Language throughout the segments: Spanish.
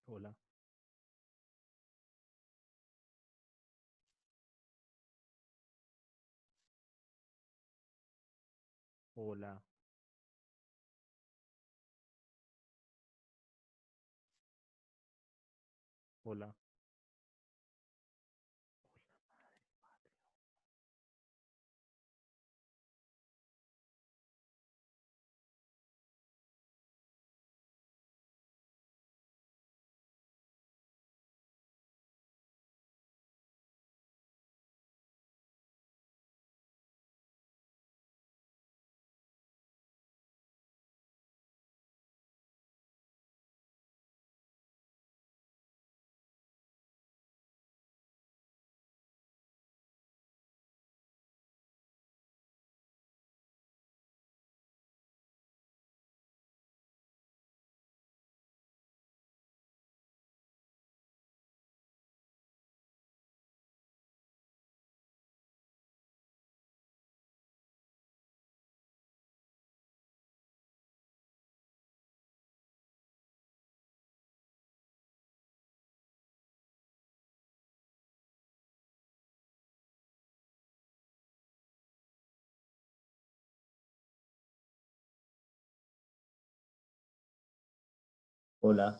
Hola, hola, hola, Hola,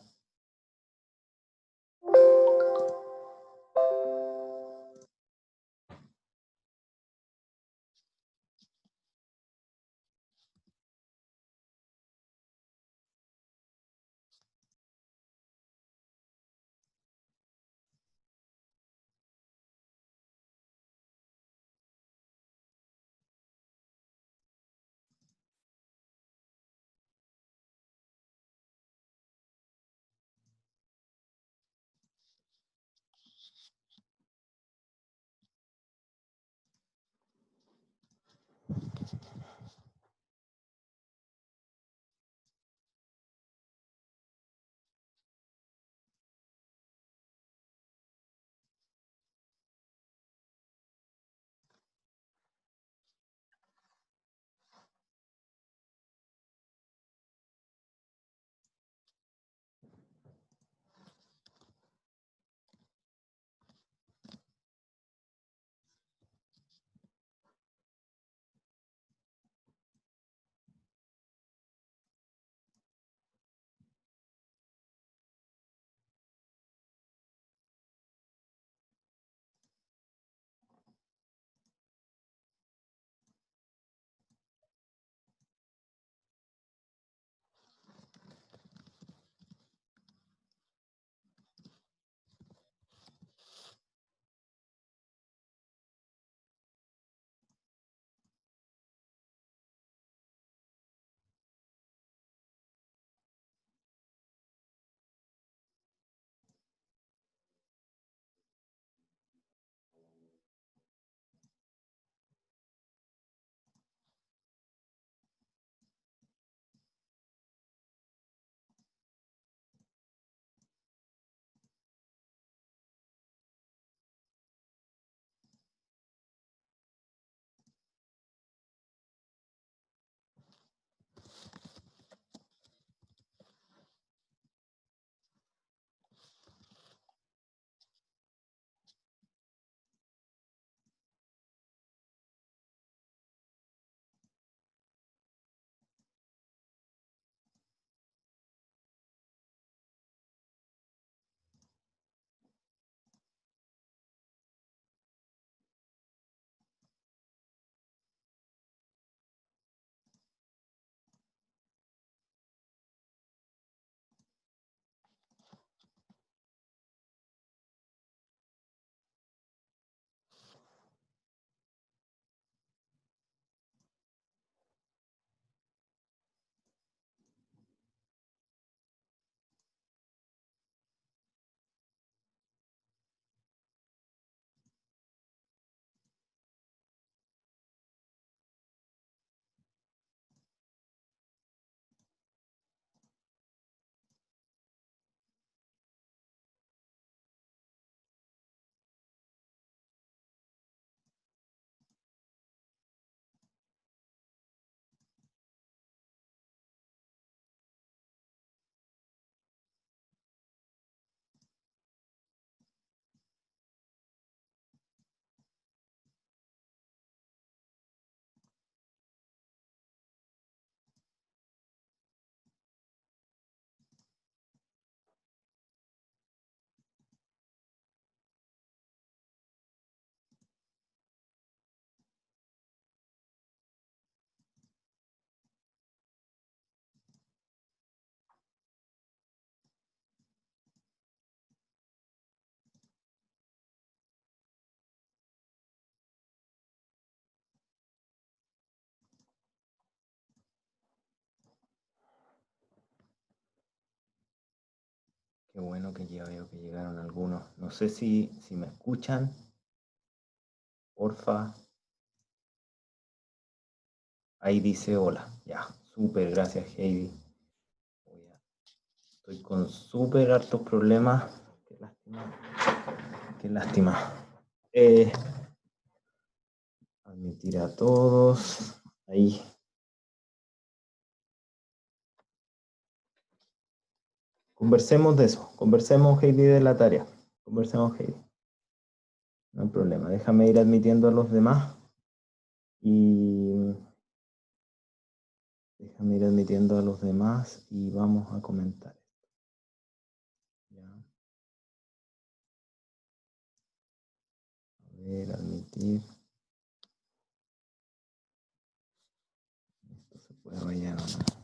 Qué bueno que ya veo que llegaron algunos. No sé si me escuchan. Porfa. Ahí dice hola. Ya, súper, gracias Heidi. Estoy con súper hartos problemas. Qué lástima. Qué lástima. Admitir a todos. Ahí. Conversemos de eso. Conversemos, Heidi, de la tarea. Conversemos, Heidi. No hay problema. Déjame ir admitiendo a los demás. Y déjame ir admitiendo a los demás y vamos a comentar esto. ¿Ya? A ver, admitir. Esto se puede rellenar, ¿no?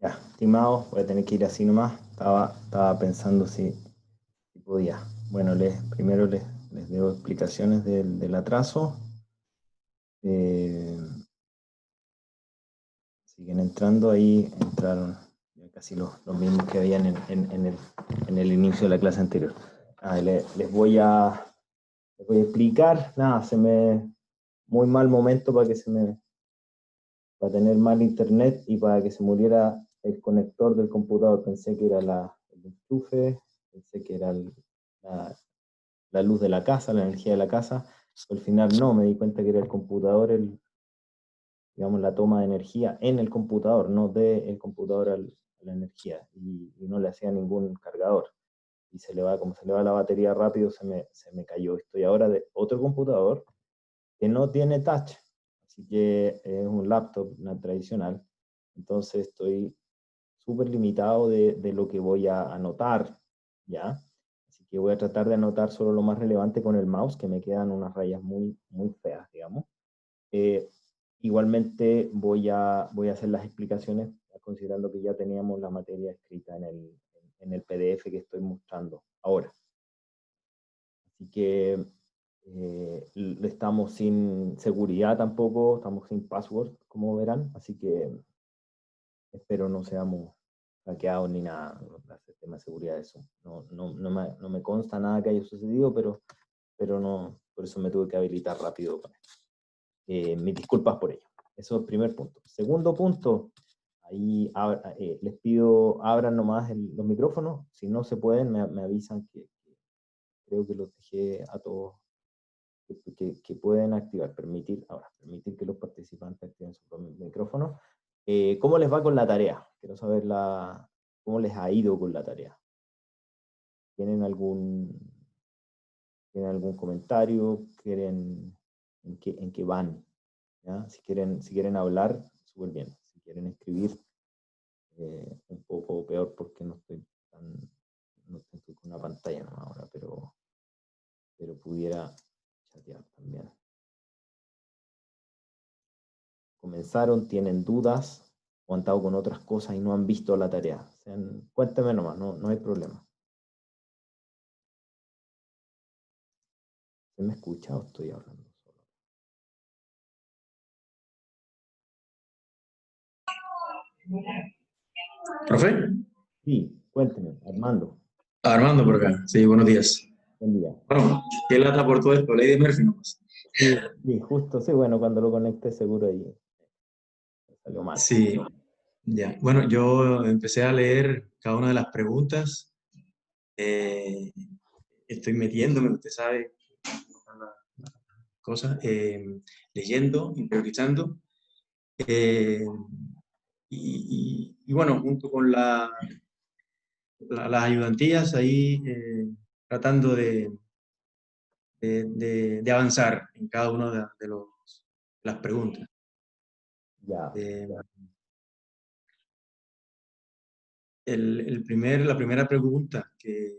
Ya, estimados, voy a tener que ir así nomás. Estaba pensando si podía. Bueno, primero les debo explicaciones del atraso. Siguen entrando, ahí entraron ya casi los mismos que habían en el inicio de la clase anterior. Les voy a explicar, nada, muy mal momento para tener mal internet y para que se muriera el conector del computador. Pensé que era el enchufe, pensé que era la luz de la casa, la energía de la casa, pero al final no, me di cuenta que era el computador, digamos, la toma de energía en el computador, no del computador a la energía, y no le hacía ningún cargador. Y como se le va la batería rápido, se me cayó. Estoy ahora de otro computador que no tiene touch, así que es un laptop una tradicional. Entonces estoy súper limitado de lo que voy a anotar, ¿ya? Así que voy a tratar de anotar solo lo más relevante con el mouse, que me quedan unas rayas muy feas, digamos. Eh, Igualmente voy a hacer las explicaciones considerando que ya teníamos la materia escrita en el PDF que estoy mostrando ahora. Así que estamos sin seguridad tampoco, estamos sin password, como verán, así que espero no seamos hackeados ni nada, el sistema de seguridad de eso. No me consta nada que haya sucedido, pero no, por eso me tuve que habilitar rápido. Mis disculpas por ello. Eso es el primer punto. Segundo punto, ahí les pido abran nomás los micrófonos. Si no se pueden, me avisan que creo que los dejé a todos que pueden activar, permitir que los participantes activen su micrófono. ¿Cómo les va con la tarea? Quiero saber cómo les ha ido con la tarea. ¿Tienen algún comentario? ¿En qué van? ¿Ya? Si quieren hablar, súper bien. Si quieren escribir, un poco peor porque no estoy pudiera chatear también. Comenzaron, tienen dudas, o han estado con otras cosas y no han visto la tarea. Cuénteme nomás, no hay problema. ¿Se me escucha o estoy hablando solo? ¿Profe? Sí, cuénteme, Armando. Armando por acá. Sí, buenos días. Buen día. Bueno, qué lata por todo esto, ley de Murphy nomás. Sí, sí, justo, sí, bueno, cuando lo conecte seguro ahí salió mal. Sí, ya. Bueno, yo empecé a leer cada una de las preguntas. Eh, Estoy metiéndome, usted sabe, cosas, leyendo, interiorizando. Eh, y bueno, junto con las ayudantías ahí tratando de avanzar en cada una de las preguntas. Ya, Eh, la primera pregunta, que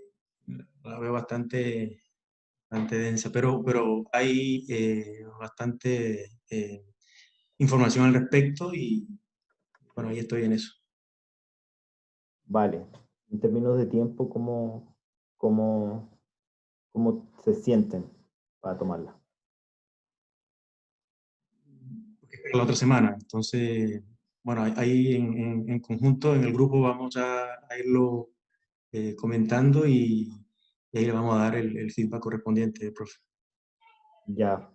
la veo bastante densa, pero hay bastante información al respecto y bueno, ahí estoy en eso. vale. En términos de tiempo, cómo se sienten para tomarla? Porque es la otra semana, entonces, bueno, ahí en conjunto, en el grupo, vamos a irlo comentando y ahí le vamos a dar el feedback correspondiente, profe. Ya,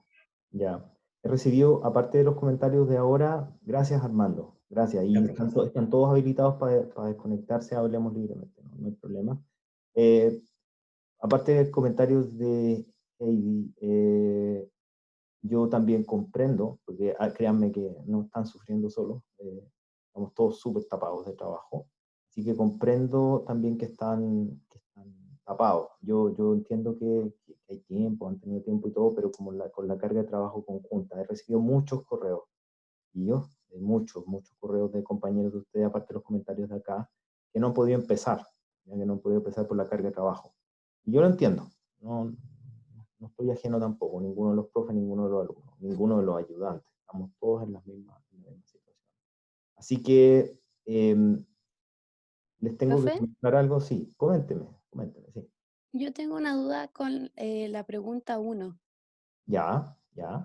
ya. He recibido, aparte de los comentarios de ahora, gracias Armando, gracias. Y Ya, profe. están todos habilitados para desconectarse, hablemos libremente, no hay problema. Aparte de comentarios de Heidi, yo también comprendo, porque créanme que no están sufriendo solos, estamos todos súper tapados de trabajo, así que comprendo también que están tapados. Yo entiendo que hay tiempo, han tenido tiempo y todo, pero como con la carga de trabajo conjunta, he recibido muchos correos, y yo, muchos correos de compañeros de ustedes, aparte de los comentarios de acá, que no han podido empezar, ya que no han podido empezar por la carga de trabajo. Y yo lo entiendo, no estoy ajeno tampoco, ninguno de los profes, ninguno de los alumnos, ninguno de los ayudantes. Estamos todos en la misma situación. Así que, ¿les tengo que Profe, comentar algo? Sí, coménteme, sí. yo tengo una duda con la pregunta 1, Ya.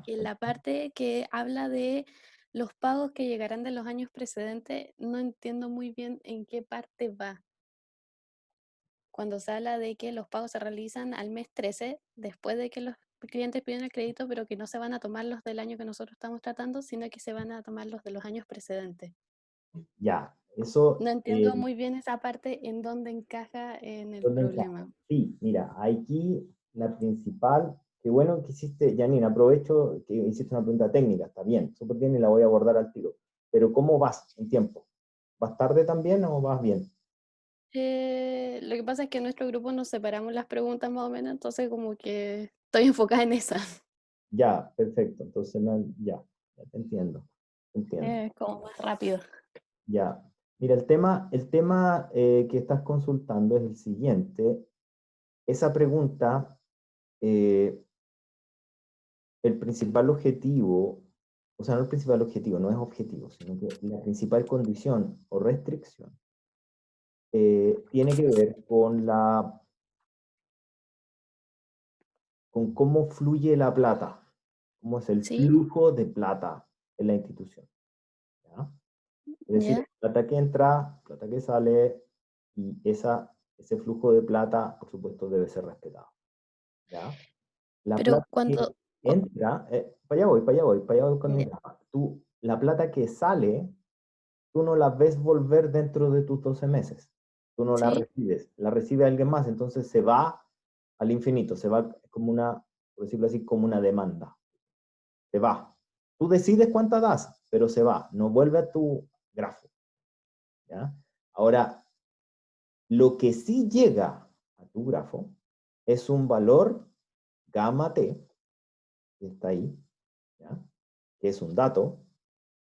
que en la parte que habla de los pagos que llegarán de los años precedentes, no entiendo muy bien en qué parte va. Cuando se habla de que los pagos se realizan al mes 13, después de que los clientes piden el crédito, pero que no se van a tomar los del año que nosotros estamos tratando, sino que se van a tomar los de los años precedentes. Ya, eso, No entiendo muy bien esa parte en dónde encaja en el ¿dónde encaja? problema. Sí, mira, aquí la principal, qué bueno que hiciste, Janine, aprovecho que hiciste una pregunta técnica, está bien, súper bien y la voy a abordar al tiro. Pero ¿cómo vas en tiempo? ¿Vas tarde también o vas bien? Lo que pasa es que en nuestro grupo nos separamos las preguntas más o menos, entonces como que estoy enfocada en esa. Ya, perfecto, entonces ya te entiendo, te entiendo. Es como más rápido. Ya. Mira, el tema que estás consultando es el siguiente. Esa pregunta, eh, el principal objetivo, o sea, no el principal objetivo, no es objetivo, sino que la principal condición o restricción tiene que ver con cómo fluye la plata, cómo es el ¿Sí? flujo de plata en la institución. ¿Ya? Es decir, ¿Ya? plata que entra, plata que sale, y ese flujo de plata, por supuesto, debe ser respetado. ¿Ya? La Pero plata que cuando... oh, entra, para allá voy con mi ya. drama. La plata que sale, tú no la ves volver dentro de tus 12 meses. Tú no la ¿Sí? recibes, la recibe alguien más, entonces se va al infinito, se va como por decirlo así, como una demanda. Se va. Tú decides cuánta das, pero se va, no vuelve a tu grafo. ¿Ya? Ahora, lo que sí llega a tu grafo es un valor gamma t, que está ahí, ¿ya? Que es un dato,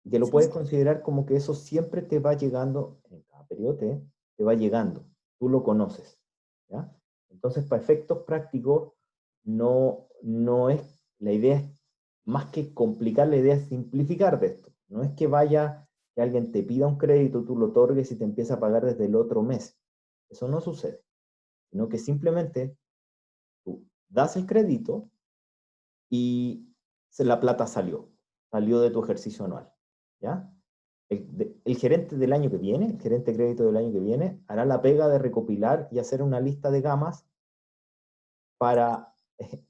y que lo Sí. puedes considerar como que eso siempre te va llegando, en cada periodo t, te va llegando, tú lo conoces. ¿Ya? Entonces, para efectos prácticos, no es, la idea es, más que complicar, la idea es simplificar de esto. No es que alguien te pida un crédito, tú lo otorgues y te empieza a pagar desde el otro mes. Eso no sucede. Sino que simplemente tú das el crédito y la plata salió de tu ejercicio anual, ¿ya? El gerente del año que viene, el gerente de crédito del año que viene, hará la pega de recopilar y hacer una lista de gamas para,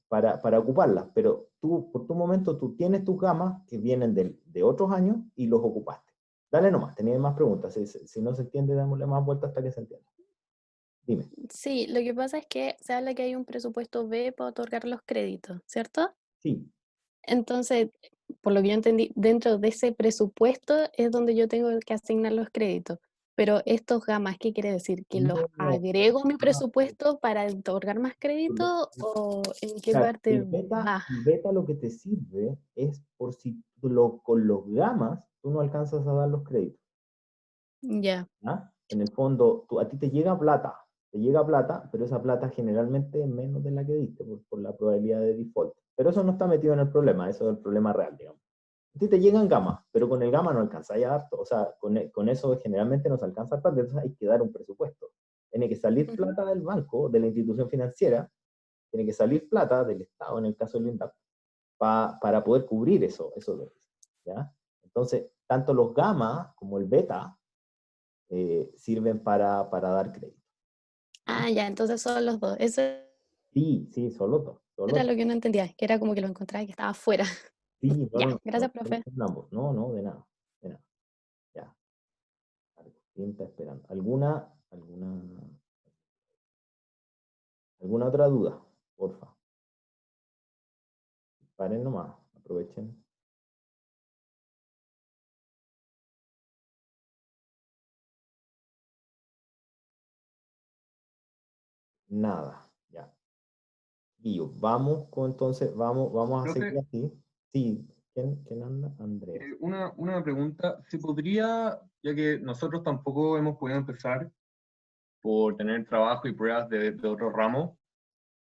para ocuparlas, pero tú, por tu momento, tú tienes tus gamas que vienen de otros años y los ocupaste. Dale nomás, tenías más preguntas. Si no se entiende, démosle más vueltas hasta que se entienda. Dime. Sí, lo que pasa es que se habla que hay un presupuesto B para otorgar los créditos, ¿cierto? Sí. Entonces, por lo que yo entendí, dentro de ese presupuesto es donde yo tengo que asignar los créditos. Pero estos gamas, ¿qué quiere decir? ¿Que los No, agrego a mi ah, presupuesto para otorgar más lo- crédito o en qué claro, parte va? el beta lo que te sirve es por si con los gamas tú no alcanzas a dar los créditos. Ya. ¿Ah? En el fondo, a ti te llega plata, pero esa plata generalmente es menos de la que diste por la probabilidad de default. Pero eso no está metido en el problema, eso es el problema real, digamos. A ti te llegan gamas, pero con el gama no alcanza ya harto, o sea, con eso generalmente no se alcanza plata, entonces hay que dar un presupuesto. Tiene que salir Ujú. plata del banco, de la institución financiera, tiene que salir plata del Estado, en el caso del INDAP, para poder cubrir eso déficits, ¿ya? Entonces, tanto los gamma como el beta sirven para dar crédito. ¿Ya? Ah, ya, entonces son los dos. Eso Sí, sí, son los dos. Son era los dos. lo que no entendía, que era como que lo encontraba que estaba afuera. Sí, no, Ya, no, no, gracias, profe. son ambos. No, no, de nada. De nada. Ya. ¿Quién está esperando? ¿Alguna otra duda? Porfa. Paren nomás. Aprovechen. Nada. Ya. Y yo, entonces, vamos a seguir Profe, así. Sí. ¿Quién anda? Andrés. una pregunta. ¿Se podría, ya que nosotros tampoco hemos podido empezar por tener trabajo y pruebas de otro ramo,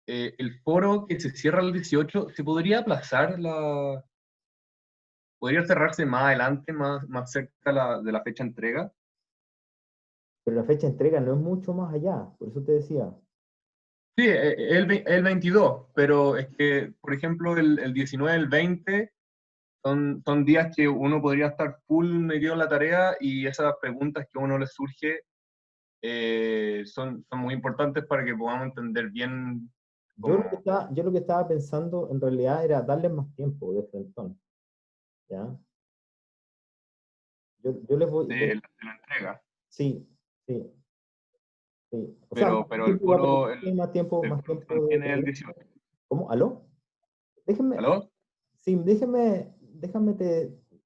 el foro que se cierra el 18, ¿se podría aplazar podría cerrarse más adelante, más cerca de la fecha de entrega? Pero la fecha de entrega no es mucho más allá. Por eso te decía. Sí, el 22, pero es que, por ejemplo, el 19, el 20 son días que uno podría estar full metido en la tarea y esas preguntas que a uno le surge son muy importantes para que podamos entender bien cómo Yo lo que estaba pensando en realidad era darles más tiempo de frentón. ¿Ya? Yo les voy, de la entrega. sí, sí, sí. O sea, más Pero el tiempo de foro, aprendizaje, más el foro se tiempo de mantiene el tarea. 18. ¿Cómo? ¿Aló? Déjenme, ¿Aló? sí,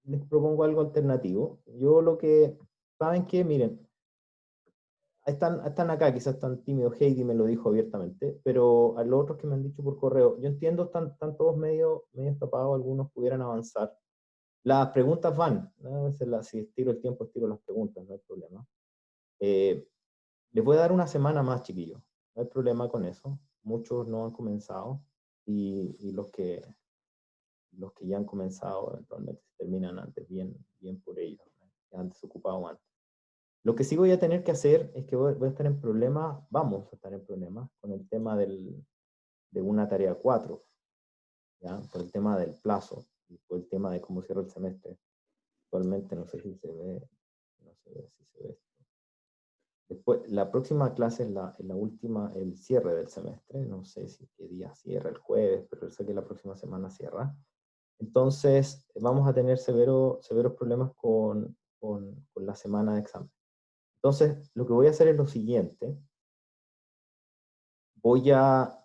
les propongo algo alternativo. Yo lo que, ¿saben qué? Miren, están acá, quizás están tímidos, Heidi me lo dijo abiertamente, pero a los otros que me han dicho por correo, yo entiendo, están todos medio tapados, algunos pudieran avanzar. Las preguntas van, ¿no? Si estiro el tiempo, estiro las preguntas, no hay problema. Les voy a dar una semana más, chiquillos. No hay problema con eso. Muchos no han comenzado y los que ya han comenzado eventualmente se terminan antes, bien por ellos, ¿no? Ya han desocupado antes. Lo que sí voy a tener que hacer es que voy a estar en problemas, vamos a estar en problemas con el tema de una tarea 4, ¿ya? Por el tema del plazo y por el tema de cómo cierra el semestre. Actualmente no sé si se ve, no sé si se ve. Después, la próxima clase es la última, el cierre del semestre. No sé si qué día cierra, el jueves, pero sé que la próxima semana cierra. Entonces, vamos a tener severos problemas con la semana de examen. Entonces, lo que voy a hacer es lo siguiente. Voy a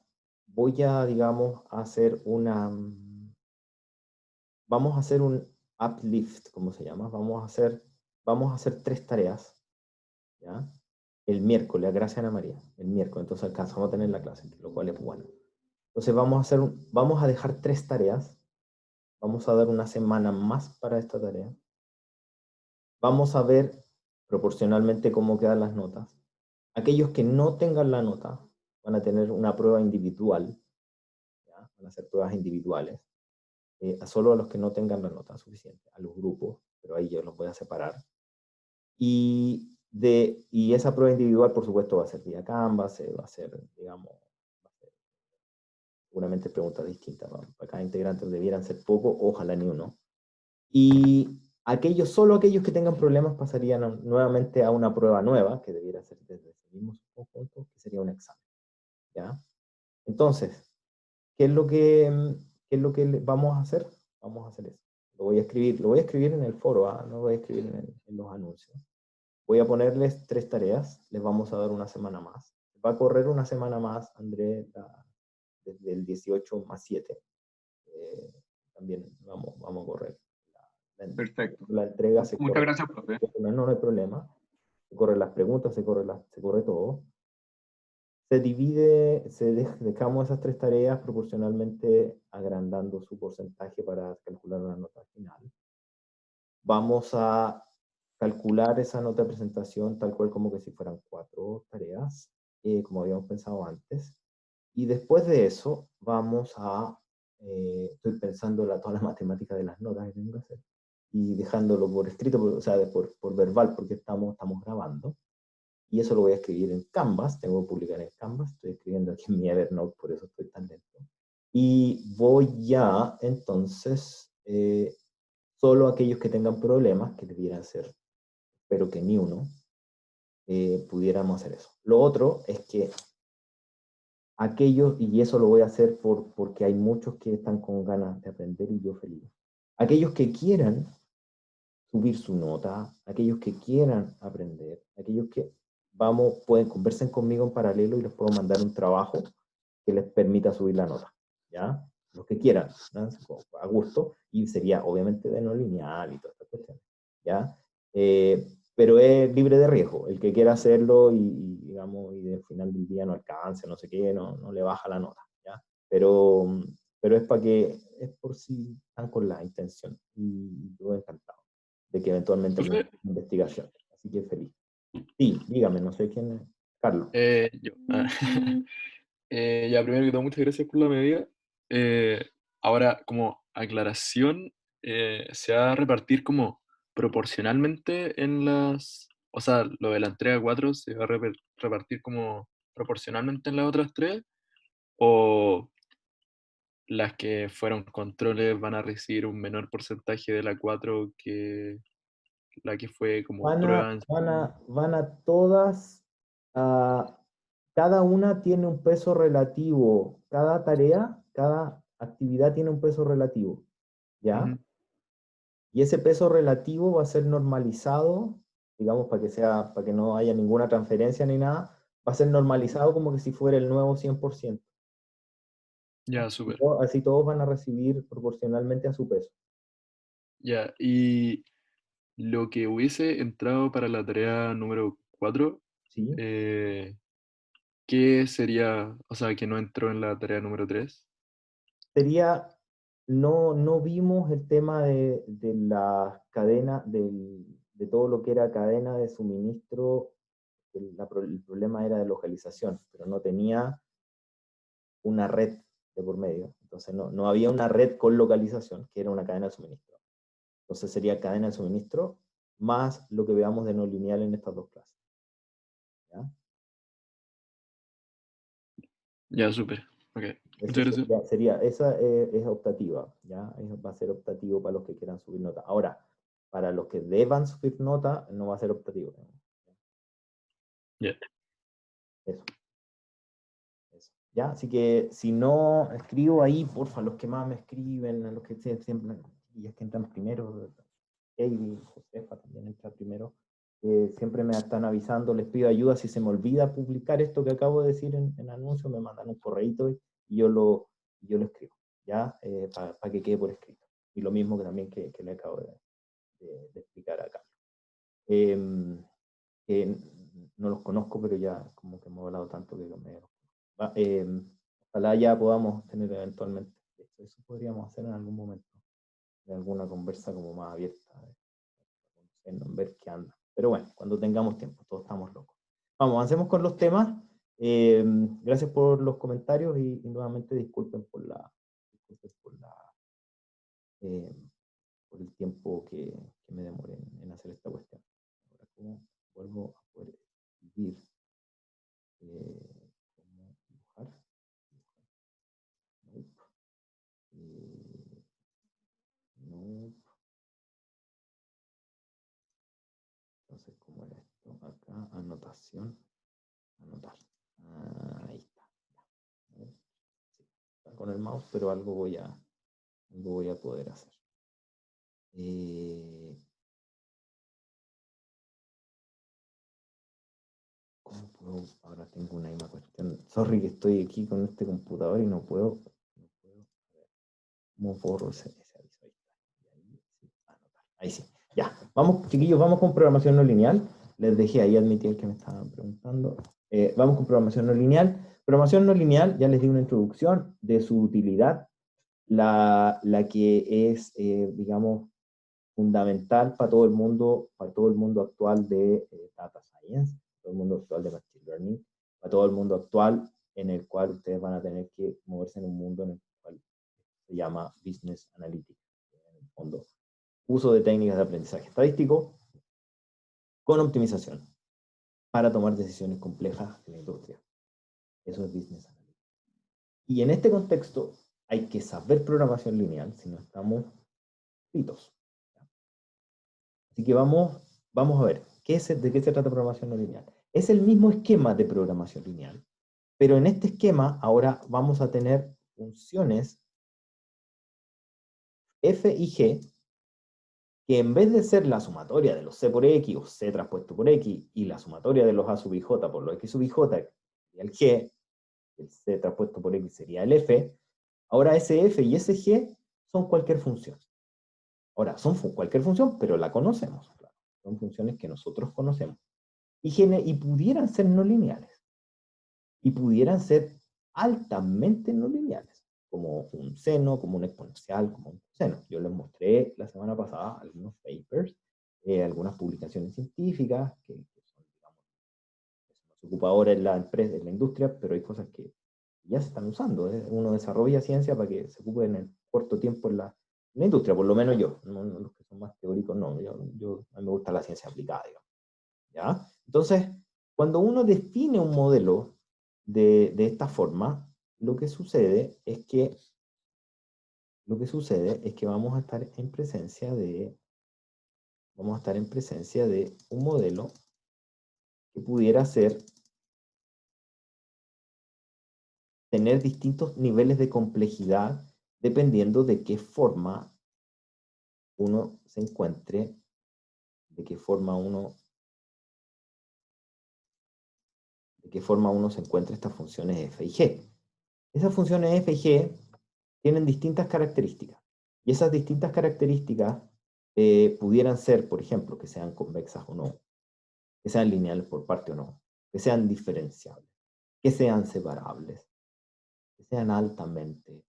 digamos, vamos a hacer un uplift, ¿cómo se llama? Vamos a hacer 3 tareas, ¿ya? El miércoles, gracias Ana María, el miércoles, entonces alcanzamos a tener la clase, lo cual es bueno. Entonces vamos a dejar 3 tareas, vamos a dar una semana más para esta tarea. Vamos a ver proporcionalmente cómo quedan las notas. Aquellos que no tengan la nota van a tener una prueba individual van a ser pruebas individuales, solo a los que no tengan la nota suficiente, a los grupos, pero ahí yo los voy a separar. Y esa prueba individual, por supuesto, va a ser vía Canvas, va a ser, digamos, seguramente preguntas distintas. Para cada integrante debieran ser poco, ojalá ni uno. Y solo aquellos que tengan problemas pasarían nuevamente a una prueba nueva, que debiera ser desde ese mismo conjunto, que sería un examen. ¿Ya? Entonces, ¿qué es lo que vamos a hacer? Vamos a hacer eso. Lo voy a escribir en el foro, no lo voy a escribir en los anuncios. Voy a ponerles 3 tareas, les vamos a dar una semana más. Va a correr una semana más, André, desde el 18 más 7. También vamos a correr. Perfecto. La entrega se Muchas corre. gracias, profe. No hay problema. Se corren las preguntas, se corre todo. Dejamos esas 3 tareas proporcionalmente agrandando su porcentaje para calcular la nota final. Vamos a calcular esa nota de presentación tal cual como que si fueran 4 tareas, como habíamos pensado antes. Y después de eso vamos a, estoy pensando toda la matemática de las notas que tengo que hacer, y dejándolo por escrito, o sea, por verbal, porque estamos grabando. Y eso lo voy a escribir en Canvas, tengo que publicar en Canvas, estoy escribiendo aquí en mi Evernote, por eso estoy tan lento. Y voy ya, entonces, solo aquellos que tengan problemas, que debieran ser, pero que ni uno, pudiéramos hacer eso. Lo otro es que aquellos, y eso lo voy a hacer porque hay muchos que están con ganas de aprender y yo feliz. Aquellos que quieran subir su nota, aquellos que quieran aprender, aquellos que conversen conmigo en paralelo y les puedo mandar un trabajo que les permita subir la nota, ¿ya? Los que quieran, ¿no? A gusto, y sería obviamente de no lineal y todas estas cuestiones, ¿ya? Pero es libre de riesgo, el que quiera hacerlo digamos, y al final del día no alcance, no sé qué, no le baja la nota, ¿ya? Pero es por si están con la intención, y yo encantado de que eventualmente me Profe, investigación. Así que feliz. Sí, dígame, no sé quién es. Carlos. yo. Ya, primero que todo, muchas gracias por la medida. Ahora, como aclaración, se va a repartir como proporcionalmente en las... O sea, lo de la entrega 4 se va a repartir como proporcionalmente en las otras 3, o las que fueron controles van a recibir un menor porcentaje de la 4 que la que fue como prueba en sí. Van a todas, cada una tiene un peso relativo, cada tarea, cada actividad tiene un peso relativo, ¿ya? Ujú. Y ese peso relativo va a ser normalizado, digamos, para que no haya ninguna transferencia ni nada, va a ser normalizado como que si fuera el nuevo 100%. Ya, súper. Así todos van a recibir proporcionalmente a su peso. Ya, y lo que hubiese entrado para la tarea número 4, ¿Sí? ¿qué sería? O sea, que no entró en la tarea número 3. No vimos el tema de la cadena, de todo lo que era cadena de suministro. El problema era de localización, pero no tenía una red de por medio. Entonces no había una red con localización, que era una cadena de suministro. Entonces sería cadena de suministro más lo que veamos de no lineal en estas 2 clases. ¿Ya? Ya, súper. Ok. Eso Muchas gracias. esa es optativa, ¿ya? Va a ser optativo para los que quieran subir nota. Ahora, para los que deban subir nota, no va a ser optativo. Ya. Eso. ¿Ya? Así que si no escribo ahí, porfa, los que más me escriben, los que siempre, y es que entran primero, Katie, Josefa también entra primero, siempre me están avisando, les pido ayuda, si se me olvida publicar esto que acabo de decir en anuncio, me mandan un correíto y yo lo escribo, ¿ya? Para que quede por escrito. Y lo mismo que también que le acabo de explicar acá. No los conozco, pero ya como que hemos hablado tanto que ojalá ya podamos tener eventualmente, eso podríamos hacer en algún momento, de alguna conversa como más abierta, ver qué anda. Pero bueno, cuando tengamos tiempo, todos estamos locos. Vamos, avancemos con los temas. Gracias por los comentarios y nuevamente disculpen por la disculpen por el tiempo que me demoré en hacer esta cuestión. Ahora, ¿cómo vuelvo a poder escribir? ¿Cómo dibujar? Nope. Nope. Entonces, ¿cómo era esto? Acá, anotación. Anotar. Ahí está. Sí, está con el mouse, pero algo voy a poder hacer. ¿Cómo puedo? Ahora tengo una misma cuestión. Sorry que estoy aquí con este computador y no puedo. ¿Cómo borro ese aviso? Ahí está. Ahí, sí, anotar. Ahí sí. Ya. Vamos, chiquillos, vamos con programación no lineal. Les dejé ahí admitir que me estaban preguntando. Vamos con programación no lineal. Programación no lineal, ya les di una introducción de su utilidad, la que es, digamos, fundamental para todo el mundo actual de Data Science, todo el mundo actual de Machine Learning, para todo el mundo actual en el cual ustedes van a tener que moverse en un mundo en el cual se llama Business Analytics, en el fondo, uso de técnicas de aprendizaje estadístico con optimización para tomar decisiones complejas en la industria. Eso es Business Analytics. Y en este contexto hay que saber programación lineal, si no estamos fritos. Así que vamos a ver, ¿de qué se trata programación no lineal? Es el mismo esquema de programación lineal, pero en este esquema ahora vamos a tener funciones f y g, que en vez de ser la sumatoria de los c por x o c transpuesto por x y la sumatoria de los a sub i j por los x sub i j sería el g, el c transpuesto por x sería el f, ahora ese f y ese g son cualquier función. Ahora, son cualquier función, pero la conocemos. Claro. Son funciones que nosotros conocemos. Y pudieran ser no lineales. Y pudieran ser altamente no lineales. Como un seno, como un exponencial, como un coseno. Yo les mostré la semana pasada algunos papers, algunas publicaciones científicas, que son, digamos, eso no se ocupa ahora en la empresa, en la industria, pero hay cosas que ya se están usando. Uno desarrolla ciencia para que se ocupe en el corto tiempo en la industria, por lo menos yo. No, los que son más teóricos, no. A mí me gusta la ciencia aplicada, digamos. ¿Ya? Entonces, cuando uno define un modelo de esta forma, lo que sucede es que vamos a estar en presencia de un modelo que pudiera tener distintos niveles de complejidad dependiendo de qué forma uno se encuentre, estas funciones f y g. Esas funciones f y g tienen distintas características. Y esas distintas características pudieran ser, por ejemplo, que sean convexas o no, que sean lineales por parte o no, que sean diferenciables, que sean separables, que sean altamente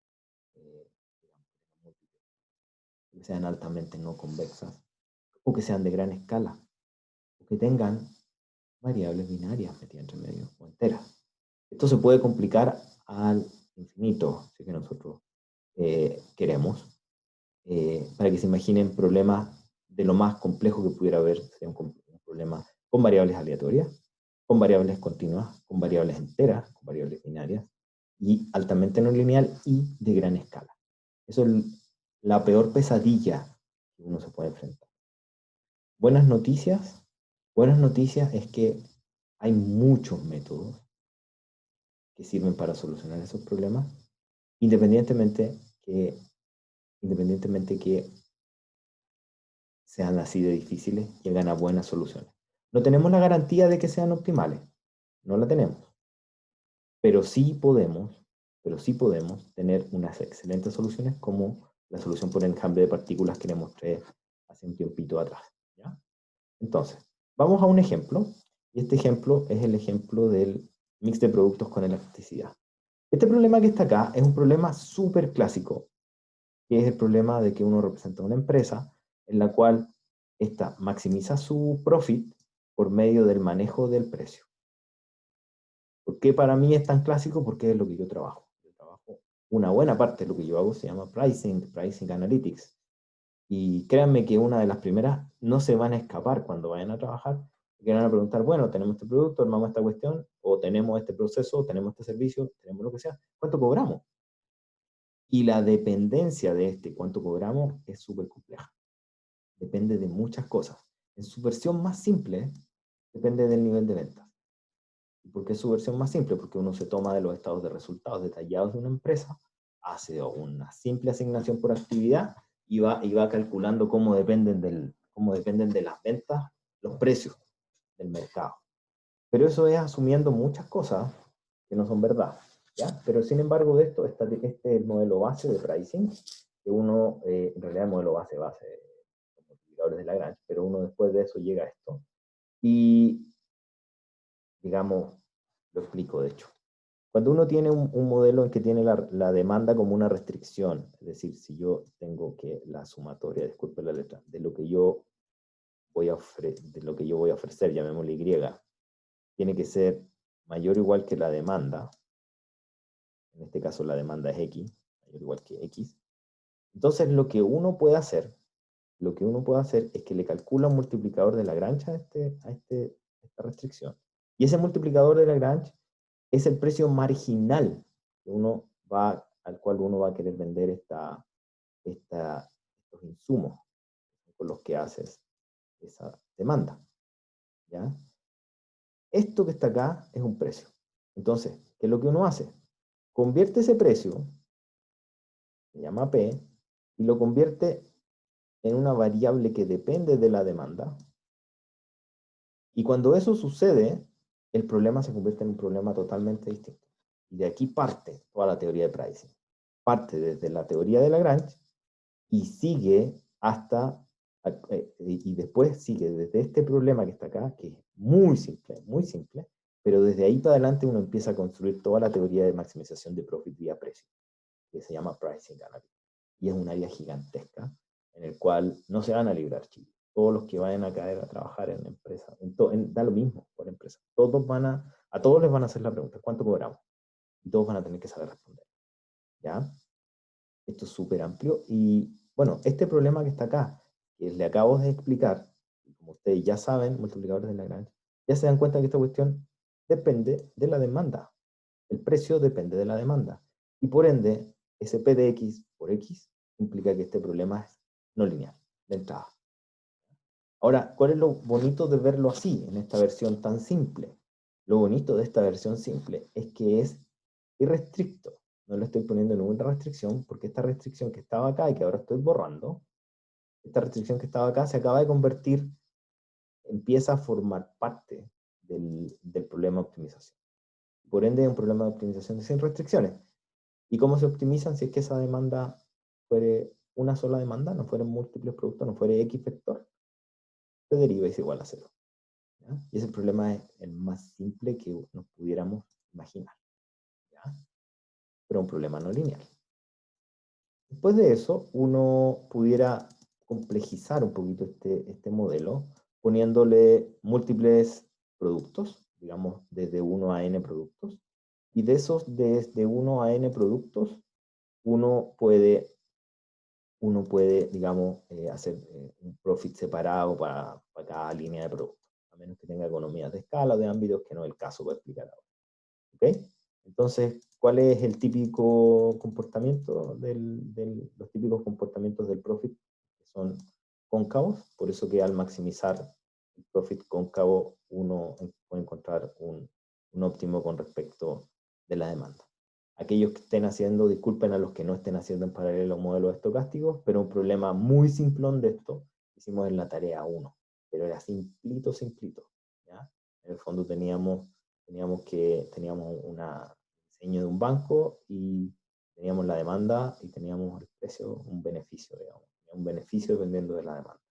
no convexas, o que sean de gran escala, o que tengan variables binarias metidas entre medio, o enteras. Esto se puede complicar al infinito, si que nosotros queremos. Para que se imaginen problemas de lo más complejo que pudiera haber, sería un problema con variables aleatorias, con variables continuas, con variables enteras, con variables binarias, y altamente no lineal y de gran escala. Eso es la peor pesadilla que uno se puede enfrentar. Buenas noticias es que hay muchos métodos que sirven para solucionar esos problemas, independientemente que sean así de difíciles, llegan a buenas soluciones. No tenemos la garantía de que sean optimales, no la tenemos, pero sí podemos tener unas excelentes soluciones como la solución por enjambre de partículas que les mostré hace un tiempito atrás, ¿ya? Entonces, vamos a un ejemplo, y este ejemplo es el ejemplo del mix de productos con elasticidad. Este problema que está acá es un problema súper clásico, que es el problema de que uno representa una empresa en la cual esta maximiza su profit por medio del manejo del precio. ¿Por qué para mí es tan clásico? Porque es lo que yo trabajo. Yo trabajo una buena parte de lo que yo hago se llama pricing analytics. Y créanme que una de las primeras no se van a escapar cuando vayan a trabajar, que van a preguntar, bueno, tenemos este producto, armamos esta cuestión, o tenemos este proceso, o tenemos este servicio, tenemos lo que sea, ¿cuánto cobramos? Y la dependencia de cuánto cobramos es súper compleja. Depende de muchas cosas. En su versión más simple, depende del nivel de ventas. ¿Y por qué es su versión más simple? Porque uno se toma de los estados de resultados detallados de una empresa, hace una simple asignación por actividad y va calculando cómo dependen de las ventas los precios del mercado. Pero eso es asumiendo muchas cosas que no son verdad, ¿ya? Pero sin embargo de esto, este es el modelo base de pricing, que uno, en realidad el modelo base, los multiplicadores de Lagrange, pero uno después de eso llega a esto. Y, digamos, lo explico de hecho. Cuando uno tiene un modelo en que tiene la demanda como una restricción, es decir, si yo tengo que la sumatoria, disculpe la letra, de lo que yo voy a ofrecer, llamémosle Y, tiene que ser mayor o igual que la demanda, en este caso la demanda es X, mayor o igual que X, entonces lo que uno puede hacer es que le calcula un multiplicador de Lagrange a esta restricción. Y ese multiplicador de Lagrange es el precio marginal al cual uno va a querer vender estos insumos con los que haces esa demanda, ¿ya? Esto que está acá es un precio. Entonces, ¿qué es lo que uno hace? Convierte ese precio, se llama P, y lo convierte en una variable que depende de la demanda. Y cuando eso sucede, el problema se convierte en un problema totalmente distinto. Y de aquí parte toda la teoría de pricing. Parte desde la teoría de Lagrange y sigue y después sigue desde este problema que está acá, que es muy simple, pero desde ahí para adelante uno empieza a construir toda la teoría de maximización de profit vía precio, que se llama pricing analytics. Y es un área gigantesca en el cual no se van a librar, chicos. Todos los que vayan a caer a trabajar en la empresa, da lo mismo por empresa. A todos les van a hacer la pregunta, ¿cuánto cobramos? Y todos van a tener que saber responder. ¿Ya? Esto es súper amplio. Y bueno, este problema que está acá, que le acabo de explicar, como ustedes ya saben, multiplicadores de Lagrange, ya se dan cuenta que esta cuestión depende de la demanda. El precio depende de la demanda. Y por ende, ese P de X por X implica que este problema es no lineal, de entrada. Ahora, ¿cuál es lo bonito de verlo así, en esta versión tan simple? Lo bonito de esta versión simple es que es irrestricto. No le estoy poniendo ninguna restricción, porque esta restricción que estaba acá y que ahora estoy borrando, esta restricción que estaba acá se acaba de convertir, empieza a formar parte del problema de optimización. Por ende, es un problema de optimización sin restricciones. ¿Y cómo se optimizan si es que esa demanda fuere una sola demanda, no fueran múltiples productos, no fuera X vector? Se deriva y es igual a 0. ¿Ya? Y ese problema es el más simple que nos pudiéramos imaginar. ¿Ya? Pero un problema no lineal. Después de eso, uno pudiera complejizar un poquito este modelo poniéndole múltiples productos, digamos desde 1 a n productos, y de esos desde 1 a n productos, uno puede digamos, hacer un profit separado para cada línea de productos, a menos que tenga economías de escala o de ámbitos, que no es el caso, voy a explicar ahora. ¿Ok? Entonces, ¿cuál es el típico comportamiento los típicos comportamientos del profit? Que son cóncavos, por eso que al maximizar el profit cóncavo uno puede encontrar un óptimo con respecto de la demanda. Aquellos que estén haciendo, disculpen a los que no estén haciendo en paralelo modelos estocásticos, pero un problema muy simplón de esto hicimos en la tarea 1, pero era simplito, ¿ya? En el fondo teníamos un diseño de un banco y teníamos la demanda y teníamos el precio, un beneficio, digamos, un beneficio dependiendo de la demanda.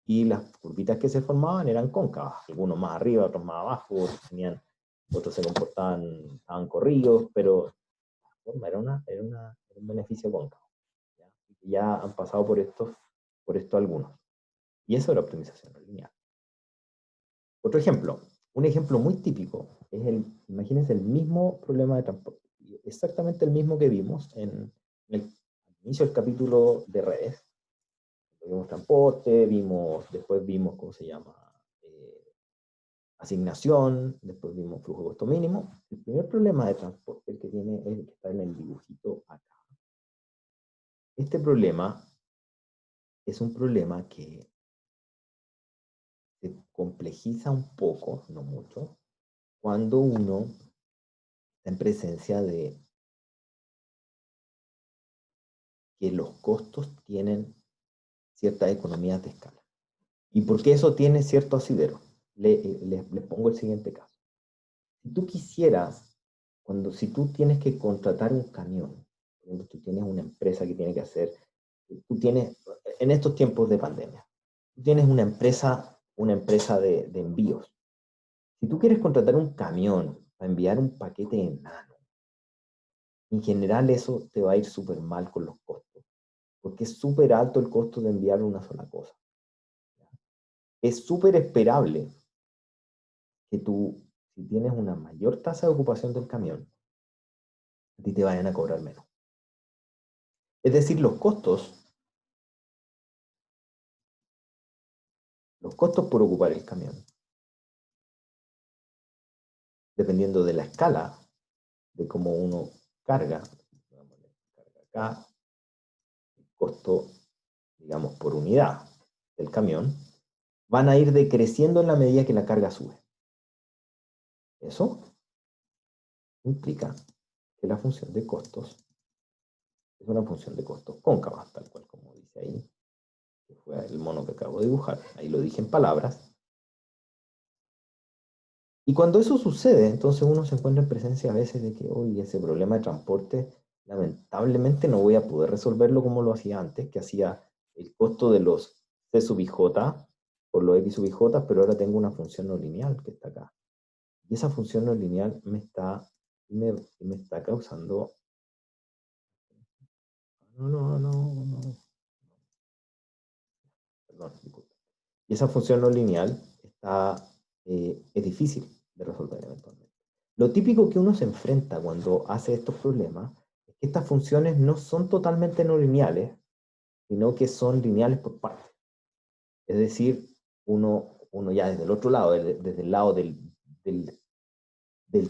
Y las curvitas que se formaban eran cóncavas, algunos más arriba, otros más abajo, otros se estaban corridos, pero era un beneficio cóncavo. Ya han pasado por esto algunos. Y eso era optimización lineal. Un ejemplo muy típico, imagínense el mismo problema de transporte. exactamente el mismo que vimos en el inicio del capítulo de redes. Vimos transporte, después vimos, ¿cómo se llama? Asignación, después vimos flujo de costo mínimo. El primer problema de transporte que tiene es el que está en el dibujito acá. Este problema es un problema que se complejiza un poco, no mucho, cuando uno está en presencia de que los costos tienen ciertas economías de escala. ¿Y por qué eso tiene cierto asidero? Les pongo el siguiente caso. Si tú quisieras, si tú tienes que contratar un camión, por ejemplo, tú tienes una empresa que tiene que hacer, en estos tiempos de pandemia, tú tienes una empresa de envíos. Si tú quieres contratar un camión para enviar un paquete enano, en general eso te va a ir súper mal con los costos, porque es súper alto el costo de enviar una sola cosa. Es súper esperable que tú, si tienes una mayor tasa de ocupación del camión, a ti te vayan a cobrar menos. Es decir, los costos por ocupar el camión, dependiendo de la escala, de cómo uno carga acá, el costo, digamos, por unidad del camión, van a ir decreciendo en la medida que la carga sube. Eso implica que la función de costos es una función de costos cóncava, tal cual como dice ahí, que fue el mono que acabo de dibujar. Ahí lo dije en palabras. Y cuando eso sucede, entonces uno se encuentra en presencia a veces de que, oye, ese problema de transporte, lamentablemente no voy a poder resolverlo como lo hacía antes, que hacía el costo de los C sub IJ por los X sub IJ, pero ahora tengo una función no lineal que está acá. Y esa función no lineal me está causando... No. Perdón, disculpa. Y esa función no lineal es difícil de resolver eventualmente. Lo típico que uno se enfrenta cuando hace estos problemas es que estas funciones no son totalmente no lineales, sino que son lineales por partes. Es decir, uno ya desde el otro lado, desde el lado del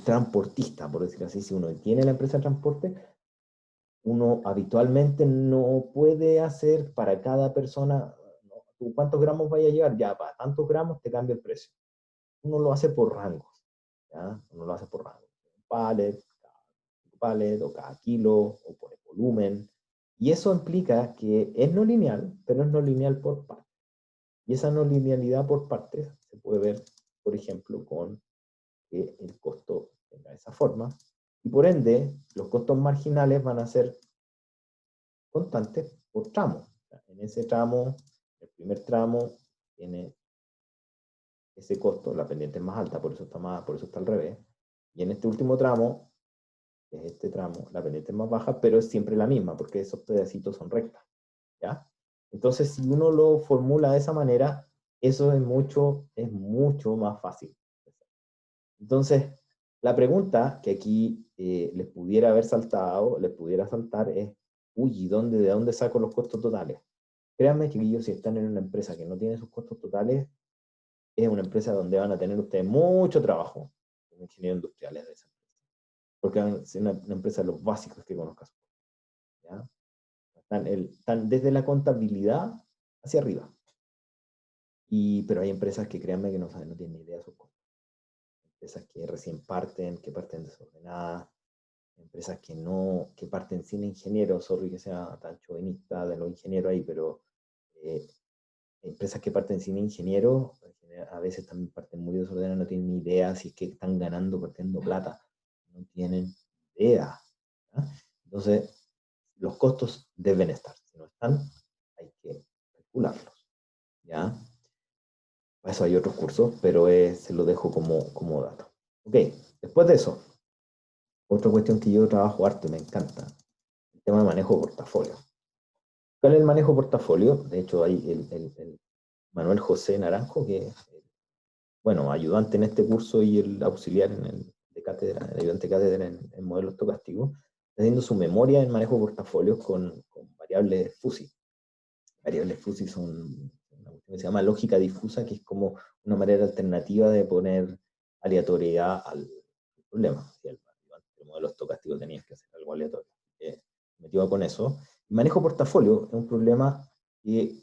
transportista, por decirlo así, si uno tiene la empresa de transporte, uno habitualmente no puede hacer para cada persona, ¿tú cuántos gramos vaya a llevar? Ya, para tantos gramos te cambia el precio. Uno lo hace por rangos, ¿ya? Uno lo hace por rangos. Pallet, o cada kilo, o por el volumen. Y eso implica que es no lineal, pero es no lineal por partes. Y esa no linealidad por partes se puede ver, por ejemplo, con que el costo tenga esa forma. Y por ende, los costos marginales van a ser constantes por tramo. En ese tramo, el primer tramo tiene ese costo, la pendiente es más alta, por eso está al revés. Y en este último tramo, que es este tramo, la pendiente es más baja, pero es siempre la misma, porque esos pedacitos son rectas, ¿ya? Entonces, si uno lo formula de esa manera, eso es mucho más fácil. Entonces, la pregunta que aquí les pudiera saltar es, uy, ¿de dónde saco los costos totales? Créanme, chiquillos, si están en una empresa que no tiene sus costos totales, es una empresa donde van a tener ustedes mucho trabajo como ingenieros industriales de esa empresa. Porque es una empresa de los básicos que conozcas. ¿Ya? Están desde la contabilidad hacia arriba. Pero hay empresas que, créanme, que no tienen ni idea de sus costos. Empresas que recién que parten desordenadas, empresas que parten sin ingenieros, sorry que sea tan chauvinista de los ingenieros ahí, pero empresas que parten sin ingenieros, a veces también parten muy desordenadas, no tienen ni idea si es que están ganando, perdiendo plata, no tienen idea. ¿Ya? Entonces, los costos deben estar, si no están, hay que calcularlos. ¿Ya? Para eso hay otros cursos, pero se lo dejo como dato. Ok, después de eso, otra cuestión que yo trabajo harto y me encanta, el tema de manejo de portafolio. ¿Cuál es el manejo de portafolio? De hecho, hay el Manuel José Naranjo, que es, bueno, ayudante en este curso y el auxiliar de cátedra, el ayudante de cátedra en modelos estocásticos, haciendo su memoria en manejo de portafolios con variables fuzzy. Variables fuzzy son una cuestión que se llama lógica difusa, que es como una manera alternativa de poner aleatoriedad al problema. Si el modelo estocástico tenías que hacer algo aleatorio. Metido con eso. El manejo portafolio es un problema que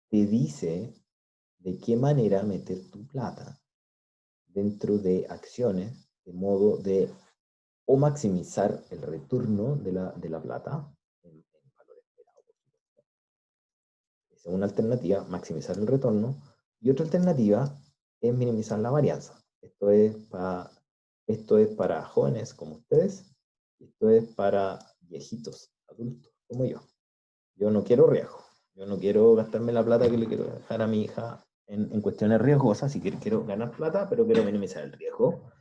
te dice de qué manera meter tu plata dentro de acciones, de modo de o maximizar el retorno de la plata en valor esperado, por supuesto. Esa es una alternativa, maximizar el retorno. Y otra alternativa es minimizar la varianza. Esto es para jóvenes como ustedes. Esto es para viejitos, adultos como yo. Yo no quiero riesgo. Yo no quiero gastarme la plata que le quiero dejar a mi hija en cuestiones riesgosas. Si quiero ganar plata, pero quiero minimizar el riesgo.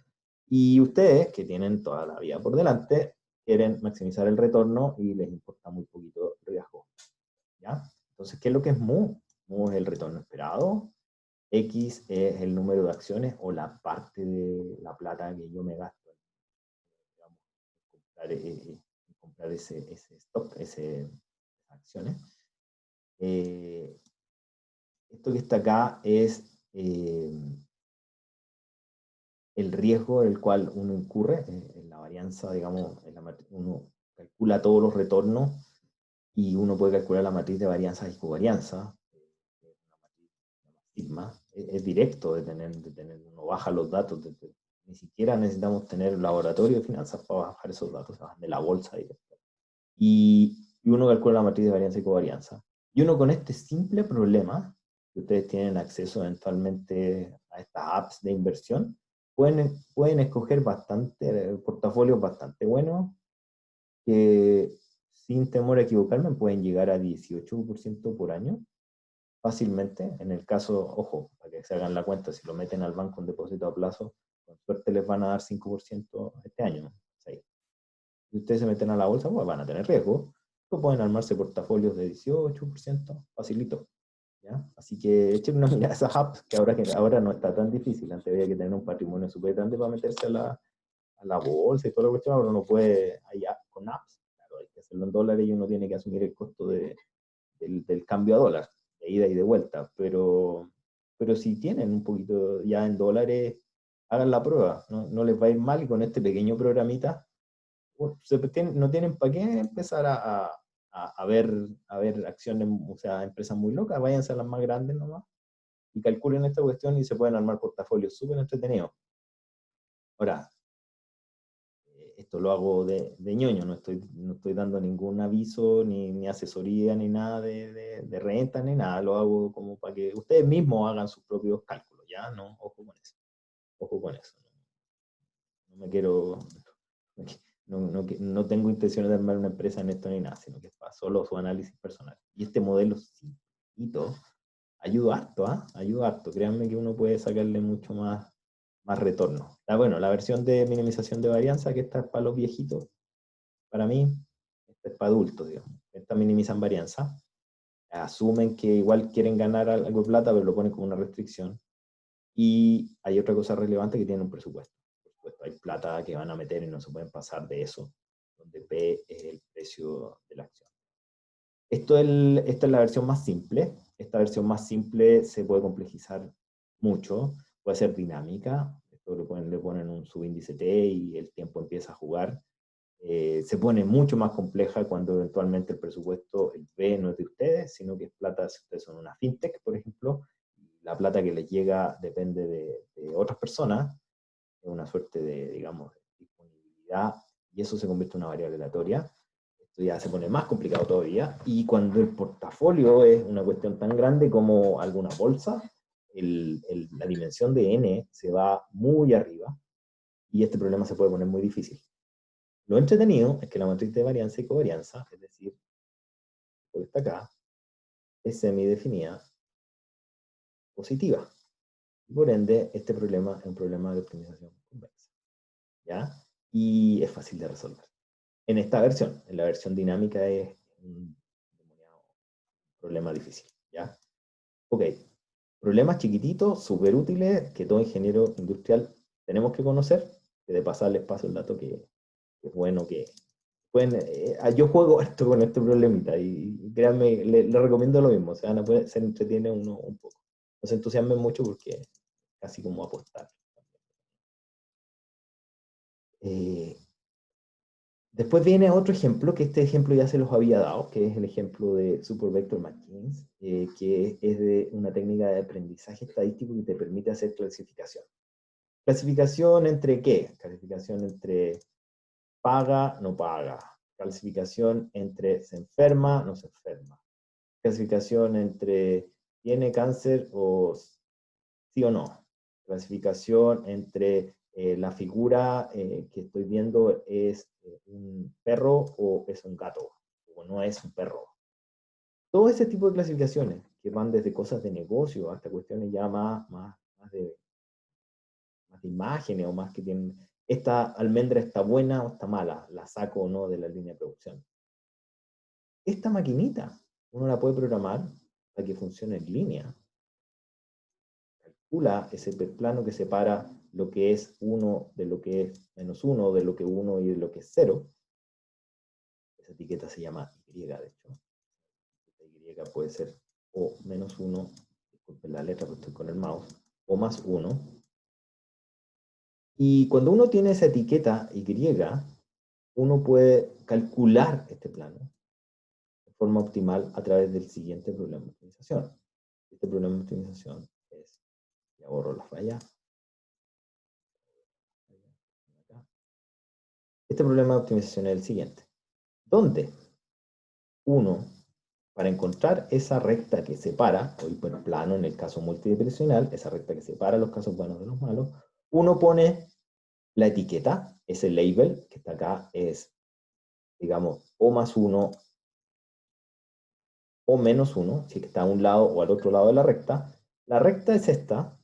Y ustedes, que tienen toda la vida por delante, quieren maximizar el retorno y les importa muy poquito el riesgo. ¿Ya? Entonces, ¿qué es lo que es MU? MU es el retorno esperado. X es el número de acciones o la parte de la plata que yo me gasto en comprar ese stock, esas acciones. Esto que está acá es el riesgo del cual uno incurre, en la varianza, digamos, uno calcula todos los retornos y uno puede calcular la matriz de varianza y covarianza, una matriz sigma, es directo de tener, uno baja los datos, ni siquiera necesitamos tener un laboratorio de finanzas para bajar esos datos, se bajan de la bolsa directa. Y uno calcula la matriz de varianza y covarianza. Y uno con este simple problema, que ustedes tienen acceso eventualmente a estas apps de inversión, pueden escoger portafolios bastante buenos, que sin temor a equivocarme pueden llegar a 18% por año, fácilmente. En el caso, ojo, para que se hagan la cuenta, si lo meten al banco en depósito a plazo, con suerte les van a dar 5% este año. ¿Sí? Si ustedes se meten a la bolsa, pues van a tener riesgo, pero pueden armarse portafolios de 18%, facilito. ¿Ya? Así que echen una mirada a esas apps, que ahora no está tan difícil. Antes había que tener un patrimonio súper grande para meterse a la bolsa y toda la cuestión, ahora uno puede, hay apps con apps, claro, hay que hacerlo en dólares y uno tiene que asumir el costo del cambio a dólar, de ida y de vuelta, pero si tienen un poquito ya en dólares, hagan la prueba, no les va a ir mal, y con este pequeño programita, no tienen para qué empezar a ver acciones, o sea, empresas muy locas, váyanse a las más grandes nomás, y calculen esta cuestión y se pueden armar portafolios súper entretenidos. Ahora, esto lo hago de ñoño, no estoy dando ningún aviso, ni asesoría, ni nada de renta, ni nada, lo hago como para que ustedes mismos hagan sus propios cálculos, ¿ya? No, ojo con eso. No me quiero, no tengo intenciones de armar una empresa en esto ni nada, sino que es para solo su análisis personal. Y este modelo simplito ayuda harto, ayuda harto, créanme que uno puede sacarle mucho más retorno. Bueno, la versión de minimización de varianza, que esta es para los viejitos, para mí, esta es para adultos, digamos. Esta minimizan varianza, asumen que igual quieren ganar algo de plata, pero lo ponen como una restricción. Y hay otra cosa relevante, que tienen un presupuesto. Por supuesto, hay plata que van a meter y no se pueden pasar de eso, donde P es el precio de la acción. Esta es la versión más simple. Esta versión más simple se puede complejizar mucho, puede ser dinámica. Esto le ponen un subíndice T y el tiempo empieza a jugar. Se pone mucho más compleja cuando eventualmente el presupuesto, el B, no es de ustedes, sino que es plata, si ustedes son una fintech, por ejemplo, la plata que les llega depende de otras personas, es una suerte de, digamos, disponibilidad, y eso se convierte en una variable aleatoria. Esto ya se pone más complicado todavía, y cuando el portafolio es una cuestión tan grande como alguna bolsa, la dimensión de N se va muy arriba, y este problema se puede poner muy difícil. Lo entretenido es que la matriz de varianza y covarianza, es decir, lo que está acá, es semidefinida positiva. Y por ende, este problema es un problema de optimización convexa. ¿Ya? Y es fácil de resolver. En esta versión, en la versión dinámica, es un problema difícil. ¿Ya? Ok. Problemas chiquititos, súper útiles, que todo ingeniero industrial tenemos que conocer, que de pasar les paso el dato que es bueno que pueden, yo juego harto con este problemita y créanme, le recomiendo lo mismo, se entretiene uno un poco. No se entusiasmen mucho porque es casi como apostar. Después viene otro ejemplo, que este ejemplo ya se los había dado, que es el ejemplo de Supervector Machines, que es de una técnica de aprendizaje estadístico que te permite hacer clasificación. ¿Clasificación entre qué? Clasificación entre paga, no paga. Clasificación entre se enferma, no se enferma. Clasificación entre tiene cáncer o sí o no. Clasificación entre la figura que estoy viendo es un perro o es un gato, o no es un perro. Todo ese tipo de clasificaciones que van desde cosas de negocio hasta cuestiones ya más de imágenes o más que tienen, esta almendra está buena o está mala, la saco o no de la línea de producción. Esta maquinita uno la puede programar para que funcione en línea. Calcula ese plano que separa lo que es 1 de lo que es menos 1, de lo que 1 y de lo que es 0. Esa etiqueta se llama Y, de hecho. Y puede ser o menos 1, disculpen la letra porque estoy con el mouse, o más 1. Y cuando uno tiene esa etiqueta Y, uno puede calcular este plano de forma optimal a través del siguiente problema de optimización. Este problema de optimización es, ya borro la falla. Este problema de optimización es el siguiente. Donde uno, para encontrar esa recta que separa, o el plano en el caso multidimensional, esa recta que separa los casos buenos de los malos, uno pone la etiqueta, ese label que está acá es, digamos, o más 1 o menos 1, si está a un lado o al otro lado de la recta. La recta es esta,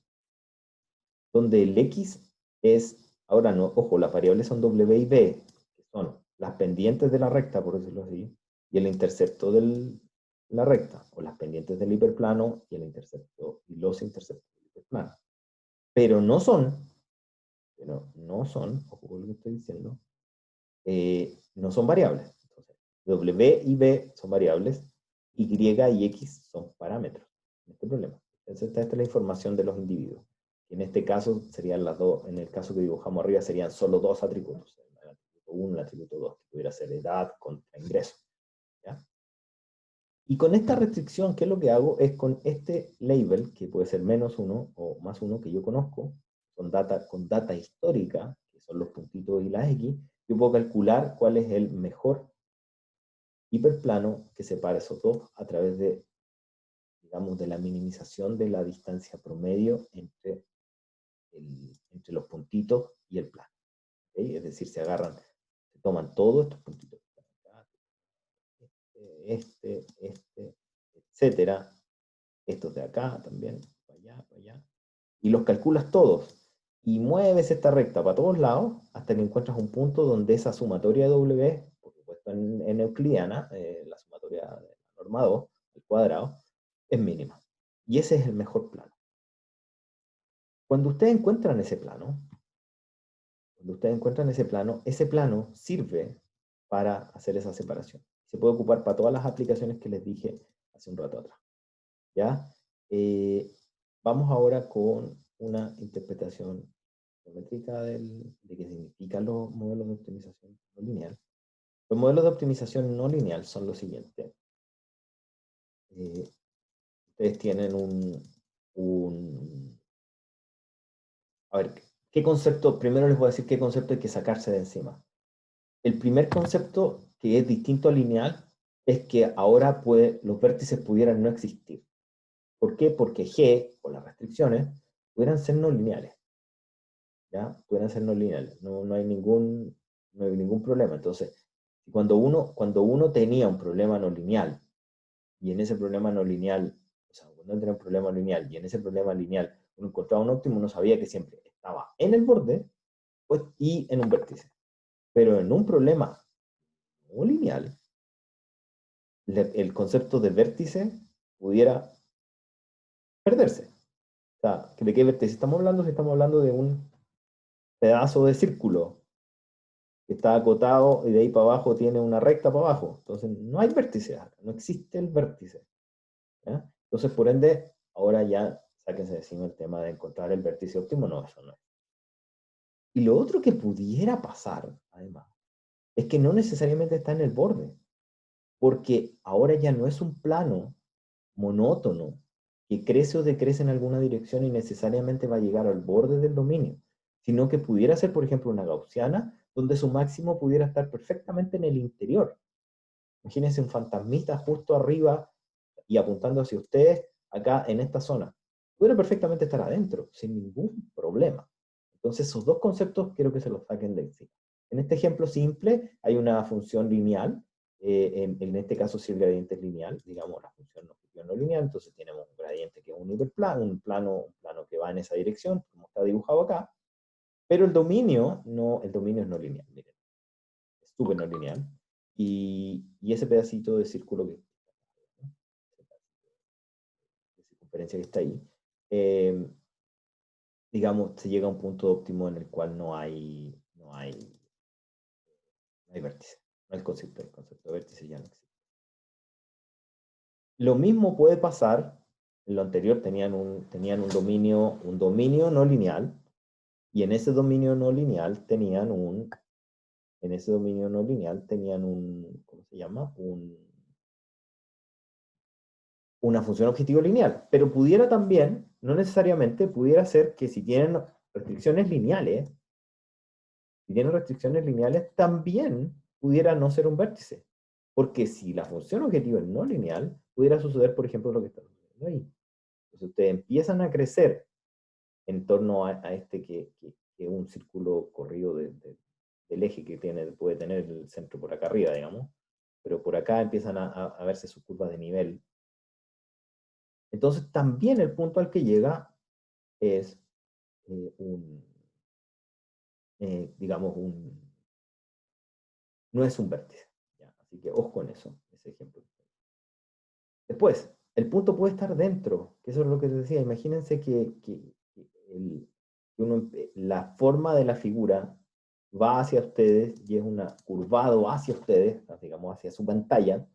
donde el X es, ahora no, ojo, las variables son W y B, que son las pendientes de la recta, por decirlo así, y el intercepto de la recta, o las pendientes del hiperplano y el intercepto, y los interceptos del hiperplano. Pero no son, ojo con lo que estoy diciendo, no son variables. Entonces, W y B son variables, Y y X son parámetros en este problema. Entonces, esta es la información de los individuos. En este caso, serían las dos, en el caso que dibujamos arriba, serían solo dos atributos. El atributo 1 y el atributo 2, que pudiera ser edad contra ingreso. ¿Ya? Y con esta restricción, ¿qué es lo que hago? Es con este label, que puede ser menos 1 o más 1, que yo conozco, con data histórica, que son los puntitos y las X, yo puedo calcular cuál es el mejor hiperplano que separa esos dos a través de, digamos, de la minimización de la distancia promedio entre los puntitos y el plano. ¿Okay? Es decir, se toman todos estos puntitos, etcétera, estos de acá también, para allá, y los calculas todos, y mueves esta recta para todos lados hasta que encuentras un punto donde esa sumatoria de W, por supuesto en euclidiana, la sumatoria de la norma 2, al cuadrado, es mínima. Y ese es el mejor plano. Cuando ustedes encuentran ese plano, ese plano sirve para hacer esa separación. Se puede ocupar para todas las aplicaciones que les dije hace un rato atrás. ¿Ya? Vamos ahora con una interpretación geométrica de qué significan los modelos de optimización no lineal. Los modelos de optimización no lineal son los siguientes. Ustedes tienen a ver, ¿qué concepto? Primero les voy a decir qué concepto hay que sacarse de encima. El primer concepto, que es distinto al lineal, es que ahora los vértices pudieran no existir. ¿Por qué? Porque G, o las restricciones, pudieran ser no lineales. ¿Ya? Pudieran ser no lineales. No hay ningún problema. Entonces, cuando uno tenía un problema no lineal, y en ese problema no lineal, o sea, cuando uno tenía un problema lineal, y en ese problema lineal uno encontraba un óptimo, uno sabía que siempre estaba en el borde pues, y en un vértice. Pero en un problema no lineal, el concepto de vértice pudiera perderse. O sea, ¿de qué vértice estamos hablando? Si estamos hablando de un pedazo de círculo que está acotado y de ahí para abajo tiene una recta para abajo. Entonces no hay vértices acá, no existe el vértice. ¿Ya? Entonces, por ende, ahora ya sáquense de encima el tema de encontrar el vértice óptimo, no, eso no es. Y lo otro que pudiera pasar, además, es que no necesariamente está en el borde, porque ahora ya no es un plano monótono que crece o decrece en alguna dirección y necesariamente va a llegar al borde del dominio, sino que pudiera ser, por ejemplo, una gaussiana, donde su máximo pudiera estar perfectamente en el interior. Imagínense un fantasmita justo arriba y apuntando hacia ustedes, acá en esta zona. Pudiera perfectamente estar adentro, sin ningún problema. Entonces, esos dos conceptos quiero que se los saquen de encima. En este ejemplo simple, hay una función lineal. En este caso, si el gradiente es lineal, digamos, la función no lineal, entonces tenemos un gradiente que es un hiperplano, un plano que va en esa dirección, como está dibujado acá. Pero el dominio es no lineal, miren. Es súper no lineal. Y ese pedacito de círculo que de circunferencia que está ahí, digamos, se llega a un punto óptimo en el cual no hay vértice. No hay el concepto de vértice ya no existe. Lo mismo puede pasar, en lo anterior tenían un dominio no lineal, y en ese dominio no lineal tenían ¿cómo se llama? Una función objetivo lineal, pero pudiera también, no necesariamente, pudiera ser que si tienen restricciones lineales, también pudiera no ser un vértice. Porque si la función objetivo es no lineal, pudiera suceder, por ejemplo, lo que está sucediendo ahí. Entonces ustedes empiezan a crecer en torno a este que es un círculo corrido del eje que puede tener el centro por acá arriba, digamos, pero por acá empiezan a verse sus curvas de nivel. Entonces también el punto al que llega es digamos, no es un vértice. ¿Ya? Así que ojo con eso, ese ejemplo. Después, el punto puede estar dentro, que eso es lo que te decía. Imagínense que la forma de la figura va hacia ustedes y es curvado hacia ustedes, digamos, hacia su pantalla.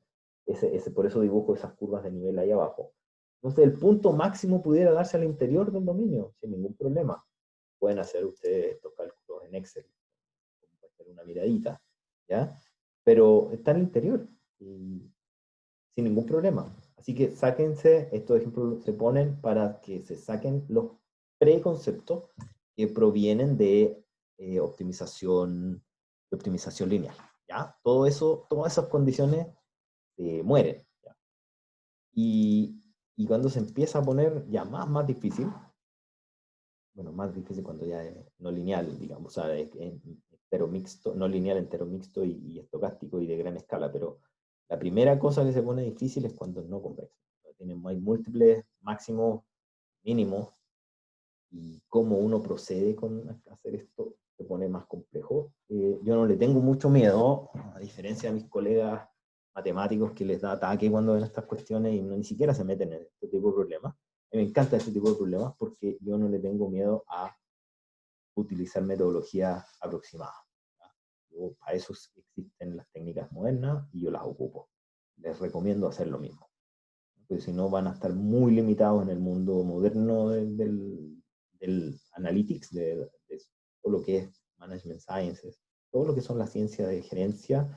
Por eso dibujo esas curvas de nivel ahí abajo. Entonces, el punto máximo pudiera darse al interior del dominio, sin ningún problema. Pueden hacer ustedes estos cálculos en Excel, hacer una miradita, ¿ya? Pero está en el interior, y sin ningún problema. Así que sáquense, estos ejemplos se ponen para que se saquen los preconceptos que provienen de optimización lineal, ¿ya? Todo eso, todas esas condiciones mueren, ¿ya? Y cuando se empieza a poner ya más difícil, bueno, más difícil cuando ya es no lineal, digamos, o sea, entero mixto, no lineal, entero mixto y estocástico y de gran escala, pero la primera cosa que se pone difícil es cuando es no convexo. Hay múltiples máximos, mínimos, y cómo uno procede con hacer esto se pone más complejo. Yo no le tengo mucho miedo, a diferencia de mis colegas matemáticos que les da ataque cuando ven estas cuestiones y ni siquiera se meten en este tipo de problemas. A mí me encanta este tipo de problemas porque yo no le tengo miedo a utilizar metodologías aproximadas. Para eso existen las técnicas modernas y yo las ocupo. Les recomiendo hacer lo mismo, porque si no van a estar muy limitados en el mundo moderno del analytics, de todo lo que es management sciences, todo lo que son las ciencias de gerencia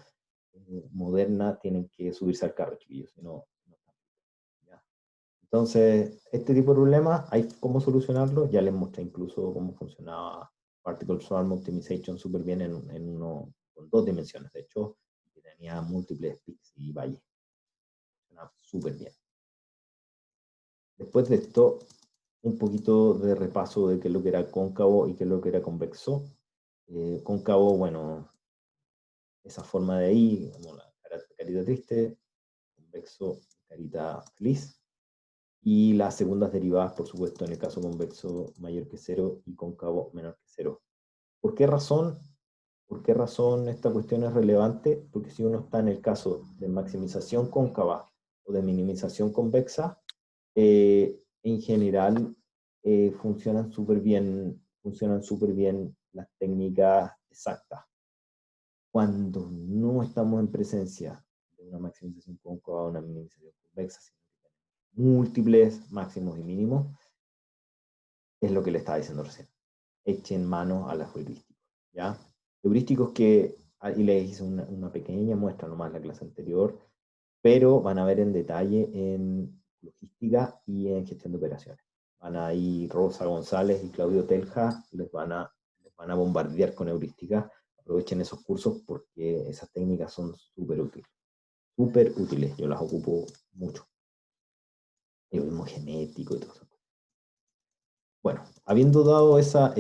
moderna, tienen que subirse al carro, chiquillos, si no, ¿ya? Entonces, este tipo de problemas, hay cómo solucionarlo. Ya les mostré incluso cómo funcionaba Particle Swarm Optimization súper bien con 2 dimensiones, de hecho, que tenía múltiples peaks y valles. Funcionaba súper bien. Después de esto, un poquito de repaso de qué es lo que era cóncavo y qué es lo que era convexo. Cóncavo, bueno, esa forma de ahí, como la carita triste, convexo, carita feliz. Y las segundas derivadas, por supuesto, en el caso convexo mayor que 0 y cóncavo menor que 0. ¿Por qué razón? ¿Por qué razón esta cuestión es relevante? Porque si uno está en el caso de maximización cóncava o de minimización convexa, en general funcionan súper bien las técnicas exactas. cuando no estamos en presencia de una maximización cóncava o una minimización convexa, sino que tenemos múltiples máximos y mínimos, es lo que le estaba diciendo recién. Echen mano a las heurísticos, ¿ya? Heurísticos que, y les hice una pequeña muestra nomás en la clase anterior, pero van a ver en detalle en logística y en gestión de operaciones. Van a ir Rosa González y Claudio Telja, les van a bombardear con heurística. Aprovechen esos cursos porque esas técnicas son súper útiles. Súper útiles, yo las ocupo mucho. El mismo genético y todo eso. Bueno, habiendo dado esa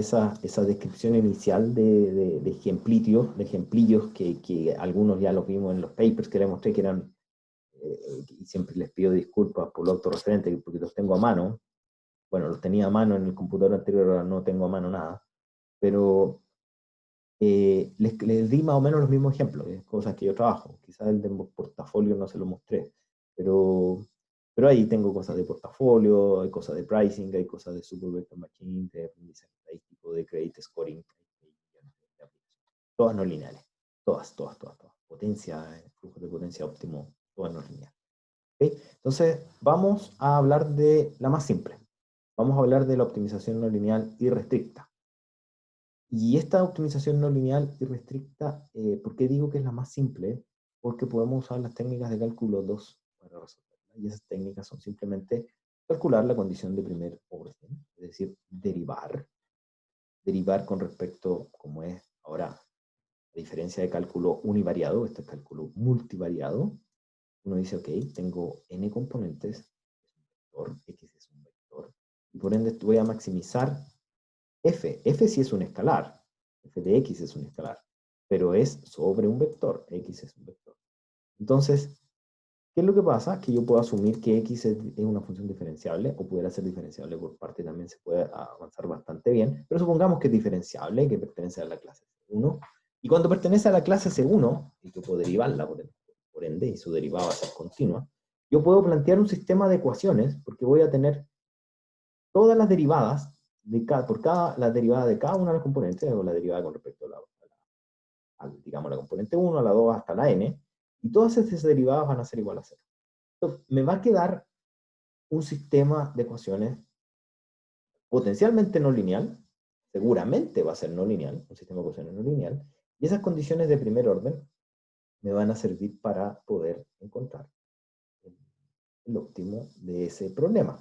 descripción inicial de ejemplillos que algunos ya los vimos en los papers que les mostré, que eran, y siempre les pido disculpas por lo autorreferente, porque los tengo a mano. Bueno, los tenía a mano en el computador anterior, ahora no tengo a mano nada, pero les di más o menos los mismos ejemplos, cosas que yo trabajo. Quizás el de portafolio no se lo mostré, pero ahí tengo cosas de portafolio, hay cosas de pricing, hay cosas de super vector machine, de aprendizaje estadístico, de credit scoring, todas no lineales, todas. Potencia, flujo de potencia óptimo, todas no lineales. ¿Okay? Entonces, vamos a hablar de la más simple. Vamos a hablar de la optimización no lineal irrestricta. Y esta optimización no lineal irrestricta, ¿por qué digo que es la más simple? Porque podemos usar las técnicas de cálculo 2 para resolverla. Y esas técnicas son simplemente calcular la condición de primer orden, es decir, derivar con respecto, como es ahora, a diferencia de cálculo univariado, este es cálculo multivariado. Uno dice, ok, tengo n componentes, es un vector, x es un vector, y por ende voy a maximizar f. F sí es un escalar, f de x es un escalar, pero es sobre un vector, x es un vector. Entonces, ¿qué es lo que pasa? Que yo puedo asumir que x es una función diferenciable, o pudiera ser diferenciable por parte, también se puede avanzar bastante bien, pero supongamos que es diferenciable, que pertenece a la clase C1, y cuando pertenece a la clase C1, y que puedo derivarla por ende, y su derivada va a ser continua, yo puedo plantear un sistema de ecuaciones, porque voy a tener todas las derivadas, la derivada de cada una de los componentes, o la derivada con respecto digamos, la componente 1, a la 2, hasta la n, y todas esas derivadas van a ser igual a 0. Entonces, me va a quedar un sistema de ecuaciones potencialmente no lineal, seguramente va a ser no lineal, un sistema de ecuaciones no lineal, y esas condiciones de primer orden me van a servir para poder encontrar el óptimo de ese problema.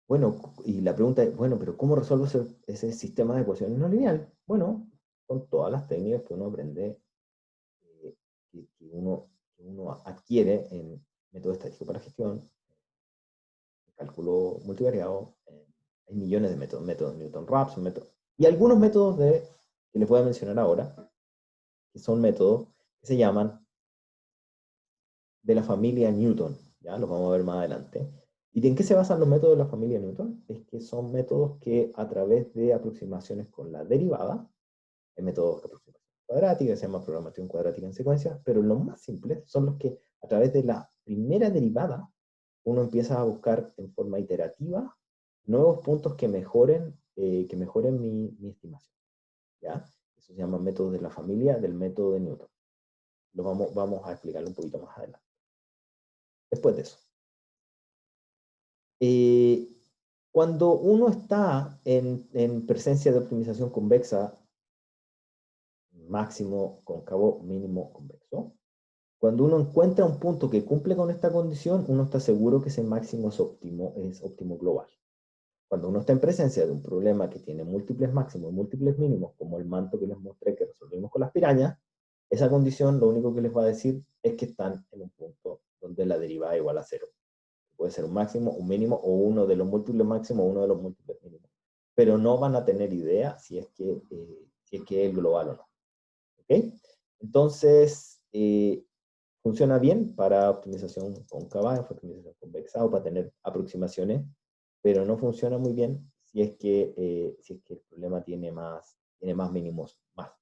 Bueno, y la pregunta es, bueno, pero ¿cómo resuelvo ese sistema de ecuaciones no lineal? Bueno, con todas las técnicas que uno aprende, que uno adquiere en método estadístico para gestión, cálculo multivariado, hay millones de métodos Newton-Raphson, y algunos métodos que les voy a mencionar ahora, que son métodos que se llaman de la familia Newton, ya los vamos a ver más adelante. ¿Y en qué se basan los métodos de la familia Newton? Es que son métodos que a través de aproximaciones con la derivada, hay métodos de aproximación cuadrática, se llama programación cuadrática en secuencia, pero los más simples son los que a través de la primera derivada uno empieza a buscar en forma iterativa nuevos puntos que mejoren mi estimación, ¿ya? Eso se llama métodos de la familia del método de Newton. Vamos a explicarlo un poquito más adelante. Después de eso. Cuando uno está en presencia de optimización convexa, máximo cóncavo, mínimo convexo, cuando uno encuentra un punto que cumple con esta condición, uno está seguro que ese máximo es óptimo global. Cuando uno está en presencia de un problema que tiene múltiples máximos y múltiples mínimos, como el manto que les mostré que resolvimos con las pirañas, esa condición lo único que les va a decir es que están en un punto donde la derivada es igual a 0. Puede ser un máximo, un mínimo, o uno de los múltiples máximos o uno de los múltiples mínimos. Pero no van a tener idea si es que es el global o no. ¿Ok? Entonces, funciona bien para optimización cóncava, optimización convexa, o para tener aproximaciones, pero no funciona muy bien si es que el problema tiene más mínimos, más.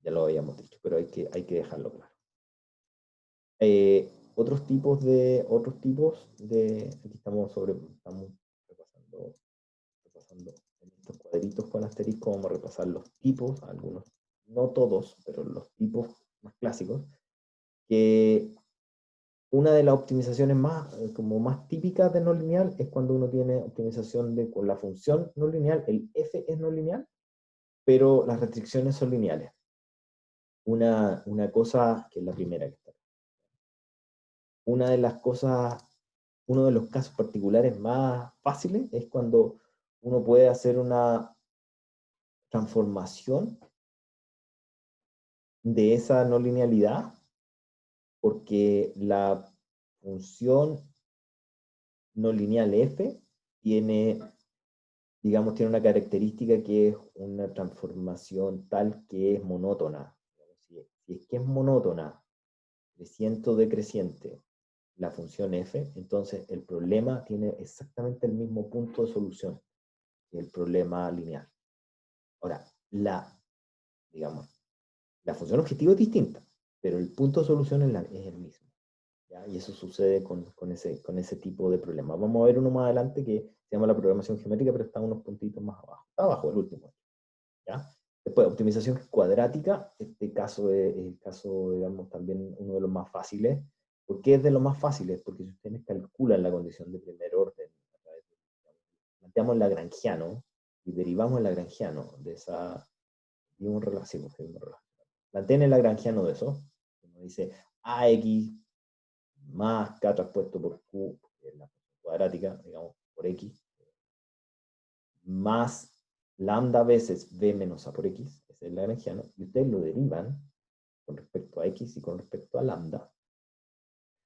Ya lo habíamos dicho, pero hay que dejarlo claro. Otros tipos de, aquí estamos repasando en estos cuadritos con asterisco, vamos a repasar los tipos, algunos no todos, pero los tipos más clásicos, que una de las optimizaciones más, como más típicas de no lineal es cuando uno tiene optimización con la función no lineal, el f es no lineal, pero las restricciones son lineales. Una cosa, que es la primera que está. Una de las cosas, uno de los casos particulares más fáciles es cuando uno puede hacer una transformación de esa no linealidad, porque la función no lineal f tiene, digamos, tiene una característica que es una transformación tal que es monótona. Si es que es monótona, creciente o decreciente, la función f, entonces el problema tiene exactamente el mismo punto de solución que el problema lineal. Ahora, digamos, la función objetivo es distinta, pero el punto de solución es el mismo. ¿Ya? Y eso sucede con ese tipo de problemas. Vamos a ver uno más adelante que se llama la programación geométrica, pero está unos puntitos más abajo. Está abajo, el último. ¿Ya? Después, optimización cuadrática. Este caso es el caso, digamos, también uno de los más fáciles. ¿Por qué es de los más fáciles? Porque si ustedes calculan la condición de primer orden, planteamos el lagrangiano y derivamos el lagrangiano de esa, y un relación, planteen el lagrangiano de eso, uno dice ax más k transpuesto por q, que es la función cuadrática, digamos, por x, más lambda veces b menos a por x, ese es el lagrangiano, y ustedes lo derivan con respecto a x y con respecto a lambda,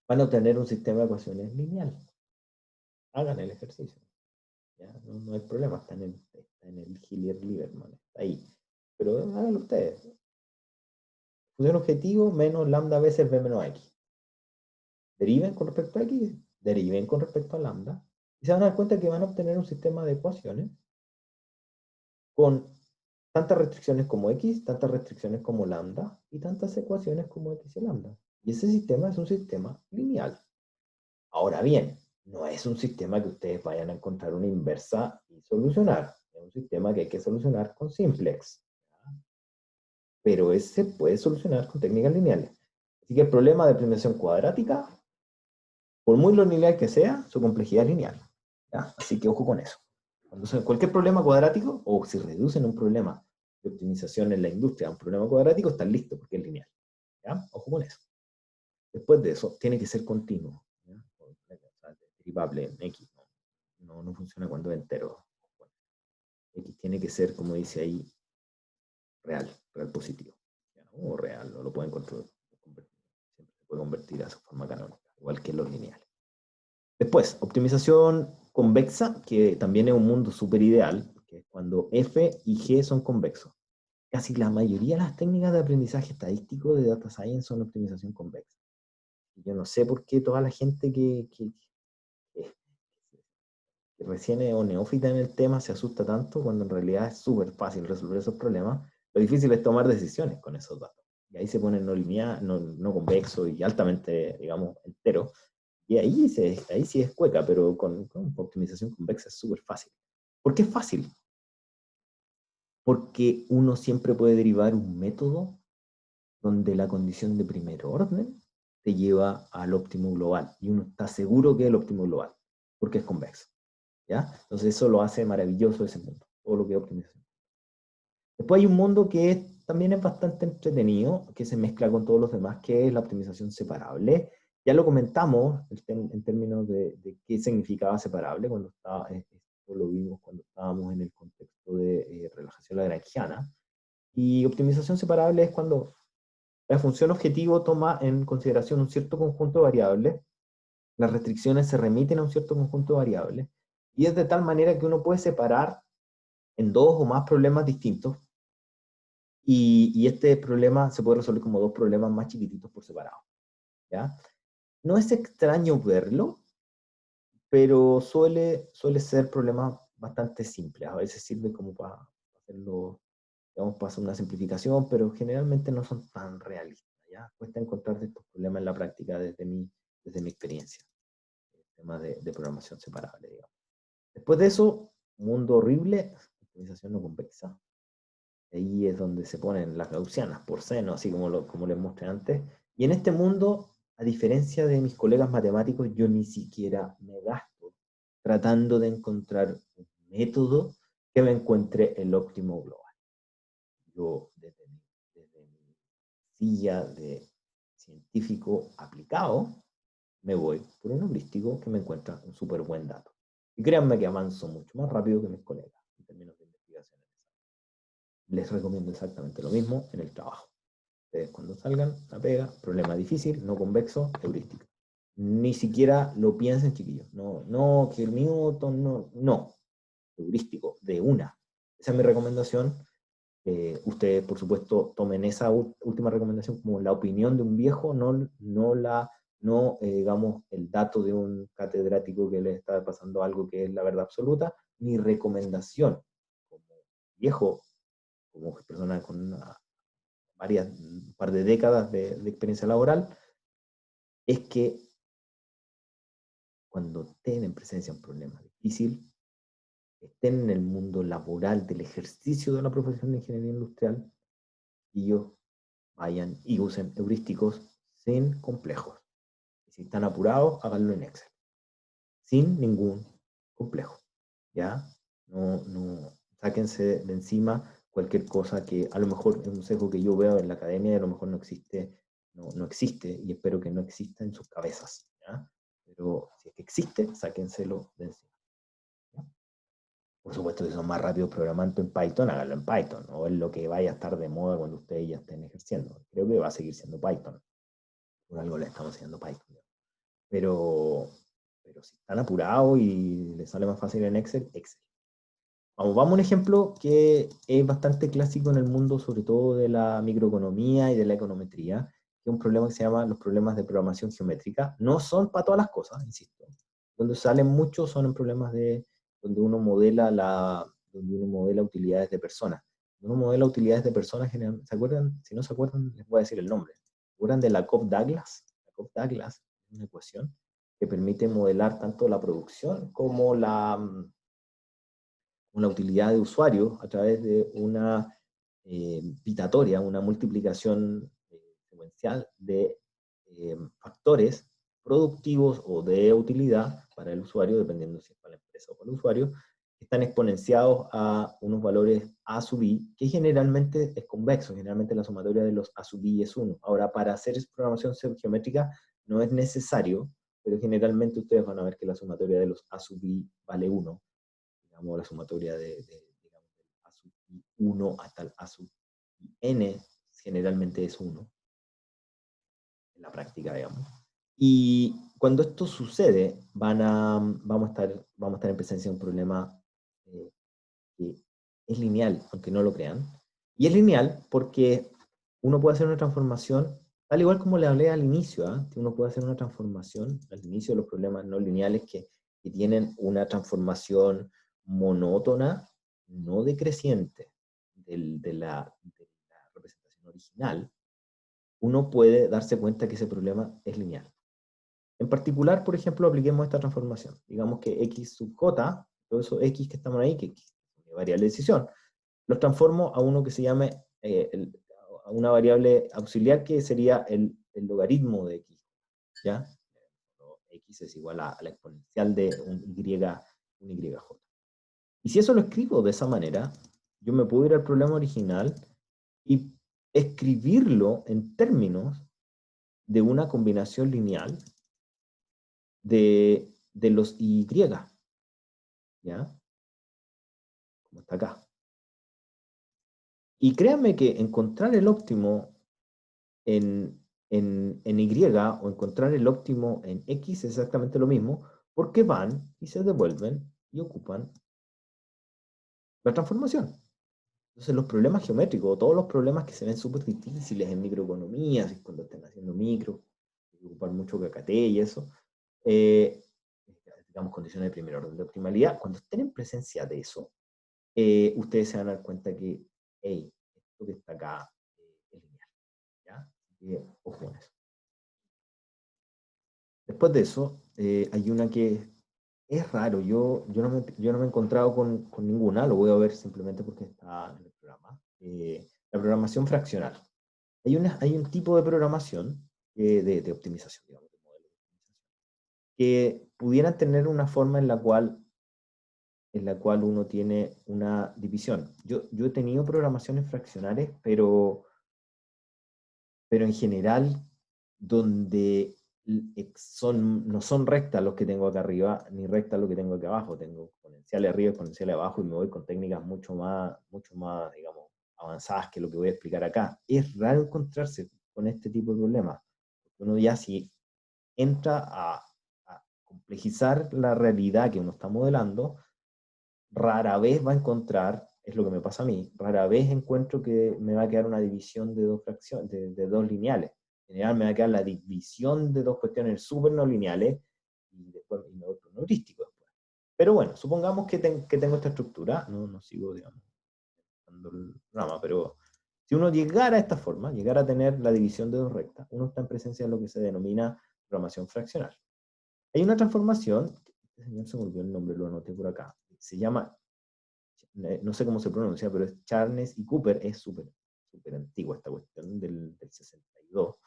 van a obtener un sistema de ecuaciones lineal. Hagan el ejercicio. ¿Ya? No hay problema, está en el Hillier-Lieberman, está ahí. Pero háganlo ustedes. Función objetivo menos lambda veces b menos x. Deriven con respecto a x, deriven con respecto a lambda, y se van a dar cuenta que van a obtener un sistema de ecuaciones con tantas restricciones como x, tantas restricciones como lambda, y tantas ecuaciones como x y lambda. Y ese sistema es un sistema lineal. Ahora bien, no es un sistema que ustedes vayan a encontrar una inversa y solucionar. Es un sistema que hay que solucionar con simplex. Pero ese puede solucionar con técnicas lineales. Así que el problema de optimización cuadrática, por muy lo lineal que sea, su complejidad es lineal. ¿Ya? Así que ojo con eso. Entonces, cualquier problema cuadrático, o si reducen un problema de optimización en la industria a un problema cuadrático, están listos porque es lineal. ¿Ya? Ojo con eso. Después de eso, tiene que ser continuo. ¿Ya? O sea, derivable en X. No funciona cuando es entero. X tiene que ser, como dice ahí, real positivo. ¿Ya? O real, no lo pueden convertir. Siempre se puede convertir a su forma canónica, igual que los lineales. Después, optimización convexa, que también es un mundo súper ideal, que es cuando f y g son convexos. Casi la mayoría de las técnicas de aprendizaje estadístico de data science son optimización convexa. Y yo no sé por qué toda la gente que recién es o neófita en el tema se asusta tanto cuando en realidad es súper fácil resolver esos problemas. Lo difícil es tomar decisiones con esos datos. Y ahí se pone no lineal, no convexo y altamente, digamos, entero. Y ahí sí es cueca, pero con optimización convexa es súper fácil. ¿Por qué es fácil? Porque uno siempre puede derivar un método donde la condición de primer orden te lleva al óptimo global. Y uno está seguro que es el óptimo global, porque es convexo. ¿Ya? Entonces eso lo hace maravilloso ese mundo, todo lo que es optimización. Después hay un mundo que también es bastante entretenido, que se mezcla con todos los demás, que es la optimización separable. Ya lo comentamos en términos de qué significaba separable, cuando esto lo vimos cuando estábamos en el contexto de relajación lagrangiana. Y optimización separable es cuando la función objetivo toma en consideración un cierto conjunto de variables, las restricciones se remiten a un cierto conjunto de variables, y es de tal manera que uno puede separar en dos o más problemas distintos, y este problema se puede resolver como dos problemas más chiquititos por separado. ¿Ya? No es extraño verlo, pero suele ser problemas bastante simples. A veces sirve como para hacerlo, digamos, para hacer una simplificación, pero generalmente no son tan realistas. ¿Ya? Cuesta encontrar estos problemas en la práctica desde mi experiencia. El tema de programación separable, digamos. Después de eso, mundo horrible, optimización no convexa. Ahí es donde se ponen las gaussianas por seno, así como les mostré antes. Y en este mundo, a diferencia de mis colegas matemáticos, yo ni siquiera me gasto tratando de encontrar un método que me encuentre el óptimo global. Yo, desde mi silla de científico aplicado, me voy por un heurístico que me encuentra un súper buen dato. Y créanme que avanzo mucho más rápido que mis colegas en términos de investigación. Les recomiendo exactamente lo mismo en el trabajo. Ustedes cuando salgan, la pega, problema difícil, no convexo, heurística. Ni siquiera lo piensen, chiquillos. No, que el Newton, no. Heurístico, de una. Esa es mi recomendación. Ustedes, por supuesto, tomen esa última recomendación como la opinión de un viejo, digamos, el dato de un catedrático que le está pasando algo que es la verdad absoluta. Mi recomendación como viejo, como persona con un par de décadas de experiencia laboral, es que cuando estén en presencia de un problema difícil, estén en el mundo laboral del ejercicio de la profesión de ingeniería industrial, y ellos vayan y usen heurísticos sin complejos. Y si están apurados, háganlo en Excel, sin ningún complejo. ¿Ya? No, sáquense de encima cualquier cosa que a lo mejor es un sesgo que yo veo en la academia y a lo mejor no existe, y espero que no exista en sus cabezas. ¿Ya? Pero si es que existe, sáquenselo de encima. ¿Ya? Por supuesto, si son más rápidos programando en Python, háganlo en Python, o es lo que vaya a estar de moda cuando ustedes ya estén ejerciendo. Creo que va a seguir siendo Python. Por algo le estamos haciendo Python. ¿Ya? Pero si están apurados y les sale más fácil en Excel, Excel. Vamos a un ejemplo que es bastante clásico en el mundo, sobre todo de la microeconomía y de la econometría, que es un problema que se llama los problemas de programación geométrica. No son para todas las cosas, insisto. Donde salen muchos son en problemas donde uno modela utilidades de personas. Uno modela utilidades de personas, ¿se acuerdan? Si no se acuerdan, les voy a decir el nombre. ¿Se acuerdan de la Cobb-Douglas? La Cobb-Douglas es una ecuación que permite modelar tanto la producción como una utilidad de usuario a través de una pitatoria, una multiplicación secuencial de factores productivos o de utilidad para el usuario, dependiendo si es para la empresa o para el usuario, que están exponenciados a unos valores A sub i, que generalmente es convexo, generalmente la sumatoria de los A sub i es 1. Ahora, para hacer programación geométrica no es necesario, pero generalmente ustedes van a ver que la sumatoria de los A sub i vale 1. Digamos, la sumatoria digamos, del A sub i 1 hasta el A sub i n generalmente es 1, en la práctica, digamos. Y cuando esto sucede, vamos a estar en presencia de un problema que es lineal, aunque no lo crean. Y es lineal porque uno puede hacer una transformación, tal igual como le hablé al inicio, que uno puede hacer una transformación al inicio de los problemas no lineales que tienen una transformación monótona, no decreciente, de la representación original. Uno puede darse cuenta que ese problema es lineal. En particular, por ejemplo, apliquemos esta transformación. Digamos que x sub j, todo eso x que estamos ahí, que es una variable de decisión, los transformo a uno que se llame, a una variable auxiliar que sería el logaritmo de x. ¿Ya? X es igual a la exponencial de un YJ. Y si eso lo escribo de esa manera, yo me puedo ir al problema original y escribirlo en términos de una combinación lineal de los Y, ¿ya? Como está acá. Y créanme que encontrar el óptimo en Y o encontrar el óptimo en X es exactamente lo mismo, porque van y se devuelven y ocupan la transformación. Entonces los problemas geométricos, todos los problemas que se ven súper difíciles en microeconomía, cuando estén haciendo micro, ocupar mucho KKT y eso, digamos condiciones de primer orden de optimalidad, cuando estén en presencia de eso, ustedes se van a dar cuenta que, hey, esto que está acá es lineal, ¿ya? Ojo con eso. Después de eso, hay una que es raro, yo no me he encontrado con ninguna, lo voy a ver simplemente porque está en el programa. la programación fraccional. Hay un tipo de programación, de optimización, digamos, de modelo de optimización, que pudieran tener una forma en la cual uno tiene una división. Yo he tenido programaciones fraccionales, pero en general, donde no son rectas los que tengo acá arriba, ni rectas los que tengo acá abajo. Tengo exponenciales arriba, exponenciales abajo, y me voy con técnicas mucho más, digamos, avanzadas que lo que voy a explicar acá. Es raro encontrarse con este tipo de problemas. Uno ya si entra a complejizar la realidad que uno está modelando, rara vez va a encontrar, es lo que me pasa a mí, rara vez encuentro que me va a quedar una división de dos fracciones, de dos lineales. En general me va a quedar la división de dos cuestiones súper no lineales, y después me voy por un heurístico después. Pero bueno, supongamos que tengo esta estructura, no sigo, digamos, dando el programa, pero si uno llegara a esta forma, llegara a tener la división de dos rectas, uno está en presencia de lo que se denomina programación fraccional. Hay una transformación, este señor se me olvidó el nombre, lo anoté por acá, se llama, no sé cómo se pronuncia, pero es Charnes y Cooper, es súper antigua esta cuestión, del 62,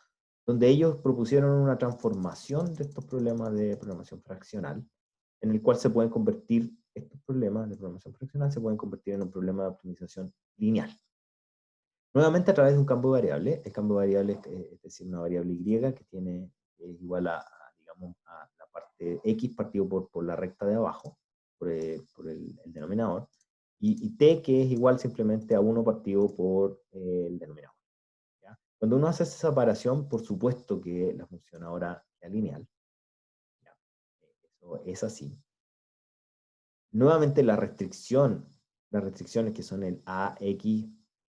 donde ellos propusieron una transformación de estos problemas de programación fraccional, en el cual se pueden convertir, estos problemas de programación fraccional se pueden convertir en un problema de optimización lineal. Nuevamente a través de un campo de variable. El campo de variable es decir, una variable y que tiene, es igual digamos, a la parte x partido por la recta de abajo, por el denominador, y t, que es igual simplemente a 1 partido por el denominador. ¿Ya? Cuando uno hace esa separación, por supuesto que la función ahora es lineal. ¿Ya? Eso es así. Nuevamente las restricciones que son el ax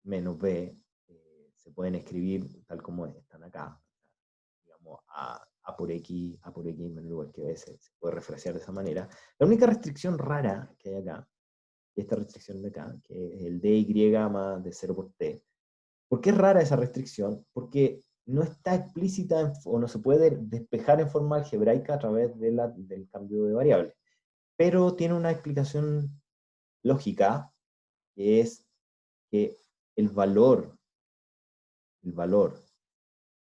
menos b, se pueden escribir tal como están acá. Digamos, a por x menos igual que b, se puede refrasear de esa manera. La única restricción rara que hay acá, esta restricción de acá, que es el dy más de 0 por t. ¿Por qué es rara esa restricción? Porque no está explícita o no se puede despejar en forma algebraica a través del cambio de variable. Pero tiene una explicación lógica, que es que el valor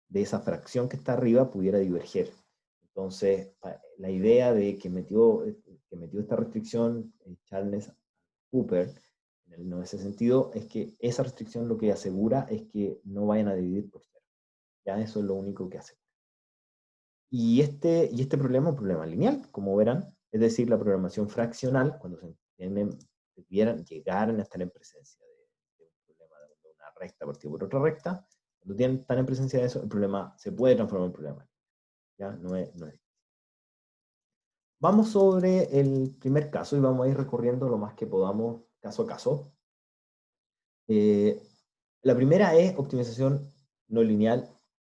de esa fracción que está arriba pudiera diverger. Entonces, la idea de que metió esta restricción Charles Cooper en ese sentido, es que esa restricción lo que asegura es que no vayan a dividir por cero. Ya eso es lo único que asegura. Y este problema es un problema lineal, como verán, es decir, la programación fraccional, cuando llegaran a estar en presencia de un problema de una recta partida por otra recta, cuando están en presencia de eso, el problema se puede transformar en un problema. ¿Ya? No es difícil. Vamos sobre el primer caso y vamos a ir recorriendo lo más que podamos caso a caso. La primera es optimización no lineal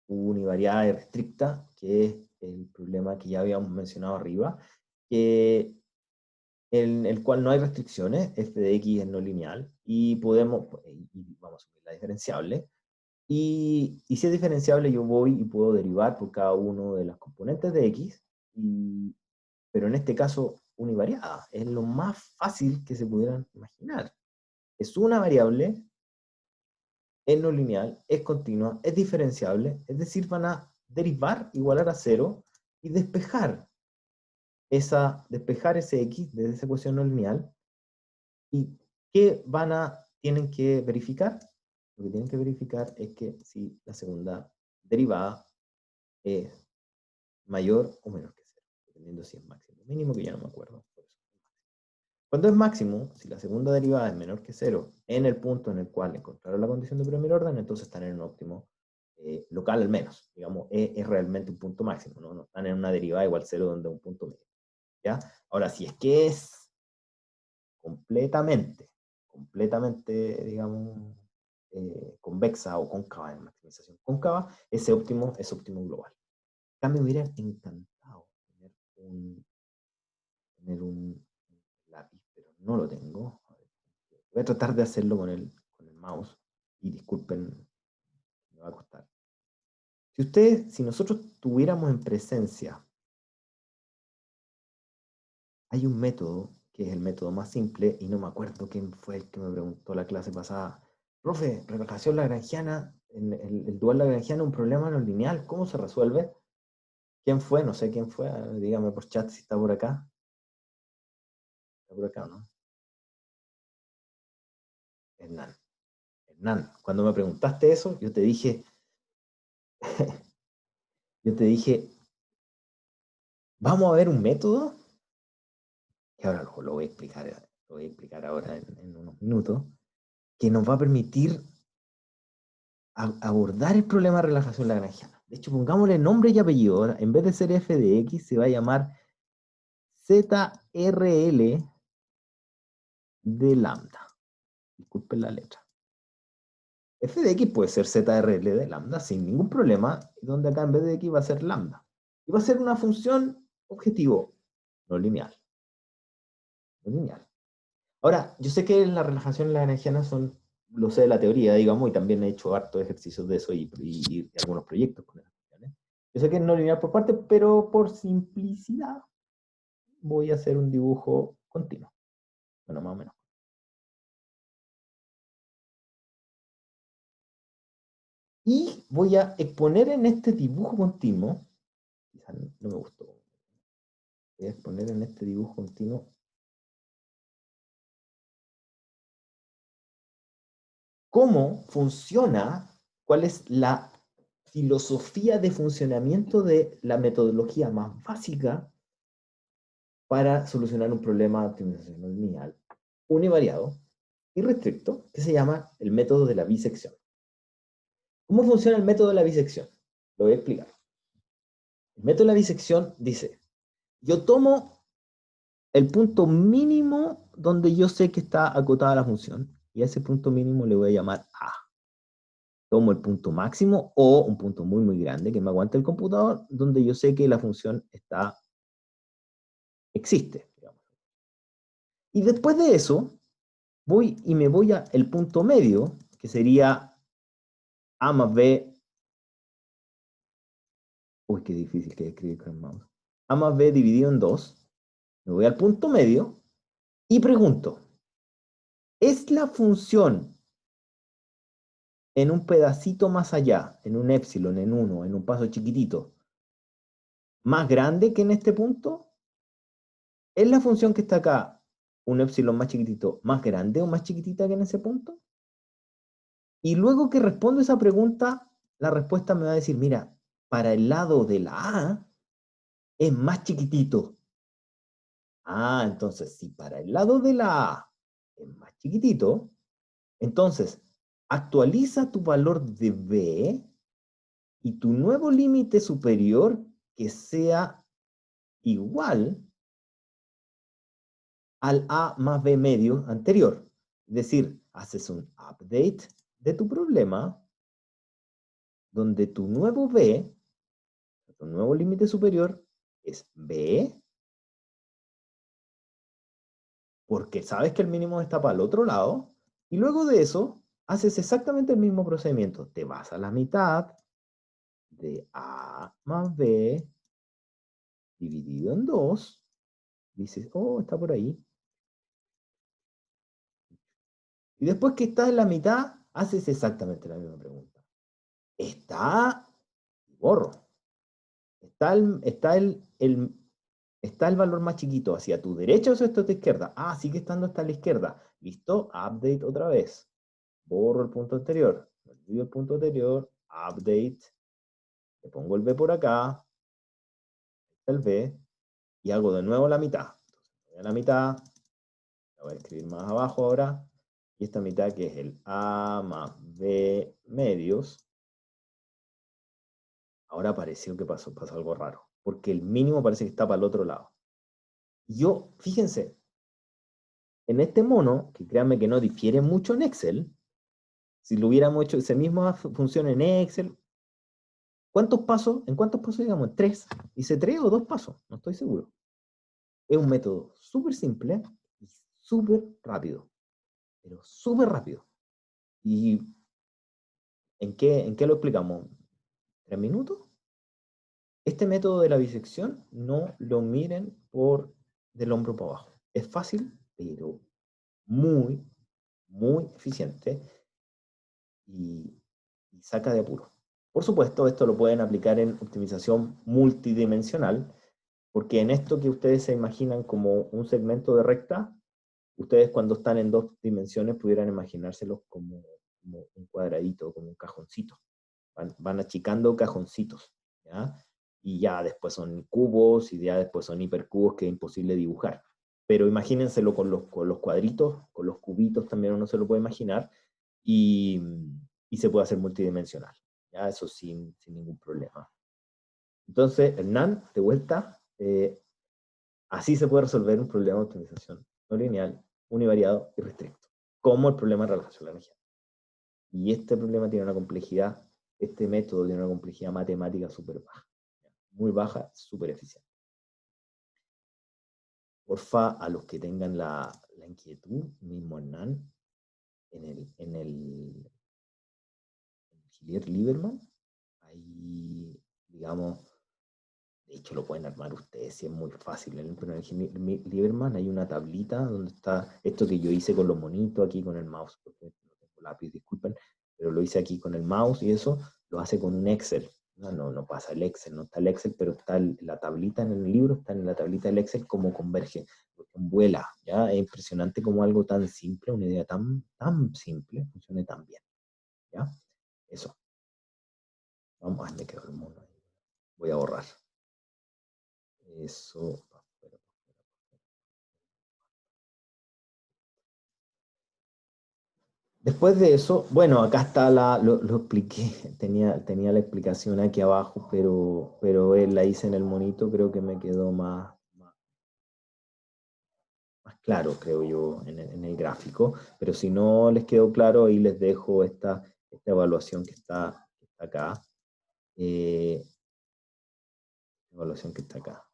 univariada y restricta, que es el problema que ya habíamos mencionado arriba, en el cual no hay restricciones, f de x es no lineal, y vamos a subir la diferenciable, y si es diferenciable yo voy y puedo derivar por cada uno de las componentes de x, pero en este caso univariada, es lo más fácil que se pudieran imaginar. Es una variable, es no lineal, es continua, es diferenciable, es decir, van a derivar, igualar a 0, y despejar ese x de esa ecuación no lineal. ¿Y qué tienen que verificar? Lo que tienen que verificar es que si la segunda derivada es mayor o menor que 0, dependiendo si es máximo o mínimo, que ya no me acuerdo. Cuando es máximo, si la segunda derivada es menor que 0 en el punto en el cual encontraron la condición de primer orden, entonces están en un óptimo local al menos. Digamos, es realmente un punto máximo, ¿no? No están en una derivada igual 0 donde es un punto medio. ¿Ya? Ahora, si es que es completamente, digamos, convexa o cóncava, en maximización cóncava, ese óptimo es óptimo global. En cambio, me hubiera encantado tener un lápiz, pero no lo tengo. Voy a tratar de hacerlo con el mouse, y disculpen, me va a costar. Si nosotros tuviéramos en presencia, hay un método que es el método más simple, y no me acuerdo quién fue el que me preguntó la clase pasada, profe, relajación lagrangiana, el dual lagrangiano es un problema no lineal, ¿cómo se resuelve? ¿Quién fue? No sé quién fue, dígame por chat si está por acá. ¿Está por acá o no? Hernán. Hernán, cuando me preguntaste eso, yo te dije, vamos a ver un método, que ahora lo voy a explicar ahora en unos minutos, que nos va a permitir abordar el problema de relajación lagrangiana. De hecho, pongámosle nombre y apellido. Ahora, en vez de ser f de x, se va a llamar ZRL de lambda. Disculpen la letra. F de x puede ser ZRL de lambda sin ningún problema, donde acá en vez de x va a ser lambda. Y va a ser una función objetivo no lineal. No lineal. Ahora, yo sé que las relajaciones lagrangianas son, lo sé de la teoría, digamos, y también he hecho hartos ejercicios de eso y algunos proyectos con esas funciones. Yo sé que es no lineal por parte, pero por simplicidad voy a hacer un dibujo continuo. Bueno, más o menos. Y voy a exponer en este dibujo continuo, quizás no me gustó, voy a exponer en este dibujo continuo cómo funciona, cuál es la filosofía de funcionamiento de la metodología más básica para solucionar un problema de optimización no lineal univariado y restricto, que se llama el método de la bisección. ¿Cómo funciona el método de la bisección? Lo voy a explicar. El método de la bisección dice, yo tomo el punto mínimo donde yo sé que está acotada la función, y a ese punto mínimo le voy a llamar A. Tomo el punto máximo o un punto muy, muy grande que me aguante el computador, donde yo sé que la función existe. Digamos. Y después de eso, voy y me voy al punto medio, que sería A más B. Uy, qué difícil que escribir con el mouse. A más B dividido en 2. Me voy al punto medio y pregunto, ¿es la función en un pedacito más allá, en un épsilon, en 1, en un paso chiquitito, más grande que en este punto? ¿Es la función que está acá, un épsilon más chiquitito, más grande o más chiquitita que en ese punto? Y luego que respondo esa pregunta, la respuesta me va a decir, mira, para el lado de la A es más chiquitito. Ah, entonces, si para el lado de la A es más chiquitito, entonces actualiza tu valor de B y tu nuevo límite superior que sea igual al A más B medio anterior. Es decir, haces un update de tu problema donde tu nuevo B, tu nuevo límite superior es B, porque sabes que el mínimo está para el otro lado, y luego de eso haces exactamente el mismo procedimiento. Te vas a la mitad de A más B dividido en 2, dices, oh, está por ahí. Y después que estás en la mitad, haces exactamente la misma pregunta. Está, borro, está el valor más chiquito hacia tu derecha o hacia tu izquierda. Ah, sigue estando hasta la izquierda. Listo, update otra vez. Borro el punto anterior. Olvido el punto anterior, update. Le pongo el B por acá, el B, y hago de nuevo la mitad. Entonces, voy a la mitad, la voy a escribir más abajo ahora, y esta mitad que es el A más B medios, ahora pareció que pasó algo raro, porque el mínimo parece que está para el otro lado. Yo, fíjense, en este mono, que créanme que no difiere mucho en Excel, si lo hubiéramos hecho esa misma función en Excel, ¿cuántos pasos? ¿En cuántos pasos digamos? ¿En 3? ¿Hice 3 o 2 pasos? No estoy seguro. Es un método súper simple y súper rápido, pero súper rápido. ¿Y en qué lo explicamos? ¿3 minutos? Este método de la bisección no lo miren por del hombro para abajo. Es fácil, pero muy, muy eficiente. y saca de apuro. Por supuesto, esto lo pueden aplicar en optimización multidimensional, porque en esto que ustedes se imaginan como un segmento de recta, ustedes cuando están en 2 dimensiones pudieran imaginárselos como un cuadradito, como un cajoncito. Van achicando cajoncitos, ¿ya? Y ya después son cubos, y ya después son hipercubos que es imposible dibujar. Pero imagínenselo con los cuadritos, con los cubitos también uno se lo puede imaginar, y se puede hacer multidimensional, ¿ya? Eso sin ningún problema. Entonces, Hernán, de vuelta, así se puede resolver un problema de optimización no lineal, univariado y restricto, como el problema de relajación de la energía. Y este problema tiene una complejidad, este método tiene una complejidad matemática súper baja, muy baja, súper eficiente. Porfa, a los que tengan la inquietud, mismo Hernán, en el Gillier Lieberman, ahí, digamos, de hecho lo pueden armar ustedes, si es muy fácil, pero en el Gillier Lieberman hay una tablita donde está esto que yo hice con los monitos aquí con el mouse, porque no tengo lápiz, disculpen, pero lo hice aquí con el mouse y eso lo hace con un Excel. No pasa el Excel, no está el Excel, pero está la tablita en el libro, está en la tablita del Excel como converge, vuela, ¿ya? Es impresionante como algo tan simple, una idea tan simple, funcione tan bien, ¿ya? Eso. Vamos, me quedó el mono ahí. Voy a borrar. Eso. Después de eso, bueno, acá está lo expliqué, tenía la explicación aquí abajo, pero la hice en el monito, creo que me quedó más claro, creo yo, en el gráfico, pero si no les quedó claro, ahí les dejo esta evaluación que está acá, evaluación que está acá.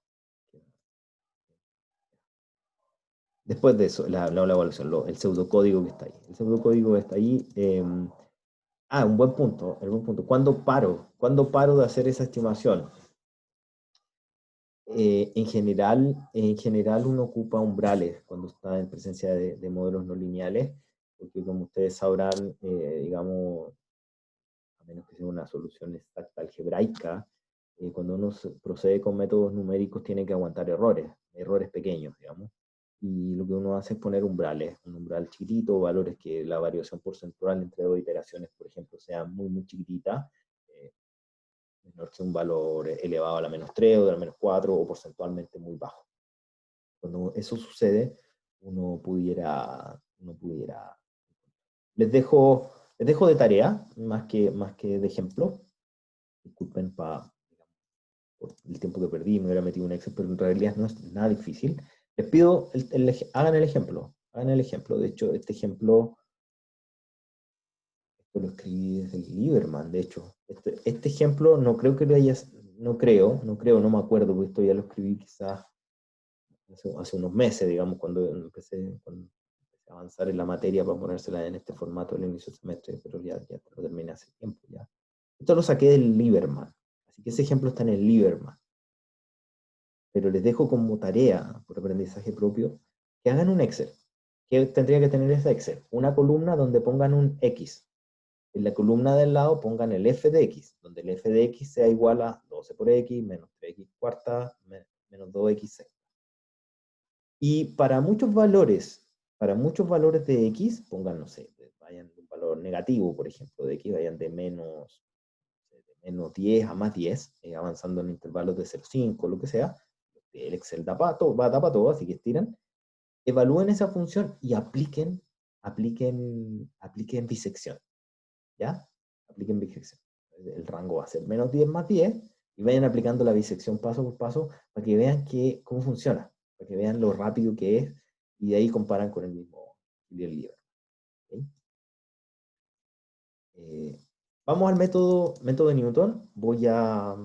Después de eso, la evaluación, el pseudocódigo que está ahí. El pseudocódigo que está ahí. Un buen punto, el buen punto. ¿Cuándo paro de hacer esa estimación? En general uno ocupa umbrales cuando está en presencia de modelos no lineales, porque como ustedes sabrán, digamos, a menos que sea una solución exacta algebraica, cuando uno procede con métodos numéricos tiene que aguantar errores pequeños, digamos. Y lo que uno hace es poner umbrales, un umbral chiquitito, valores que la variación porcentual entre 2 iteraciones, por ejemplo, sea muy, muy chiquitita, menor que un valor elevado a la -3 o a la -4 o porcentualmente muy bajo. Cuando eso sucede, uno pudiera les dejo de tarea, más que de ejemplo. Disculpen por el tiempo que perdí, me hubiera metido un Excel, pero en realidad no es nada difícil. Les pido, hagan el ejemplo. De hecho, este ejemplo, esto lo escribí desde el Lieberman, de hecho. Este ejemplo no creo que lo hayas, no me acuerdo, porque esto ya lo escribí quizás hace unos meses, digamos, cuando empecé a avanzar en la materia para ponérsela en este formato al inicio del semestre, pero ya lo terminé hace tiempo ya. Esto lo saqué del Lieberman, así que ese ejemplo está en el Lieberman. Pero les dejo como tarea, por aprendizaje propio, que hagan un Excel. ¿Qué tendría que tener ese Excel? Una columna donde pongan un X. En la columna del lado pongan el f de x, donde el f de x sea igual a 12 por x, menos 3x cuarta, menos 2x sexta. Y para muchos valores de x, pongan, no sé, vayan de un valor negativo, por ejemplo, de x, vayan de menos 10 a más 10, avanzando en intervalos de 0,5, lo que sea. El Excel tapa todo, así que estiran. Evalúen esa función y apliquen bisección. ¿Ya? Apliquen bisección. El rango va a ser menos 10 más 10 y vayan aplicando la bisección paso por paso para que vean cómo funciona, para que vean lo rápido que es y de ahí comparan con el mismo Lieberman. ¿Okay? Vamos al método de Newton. Voy a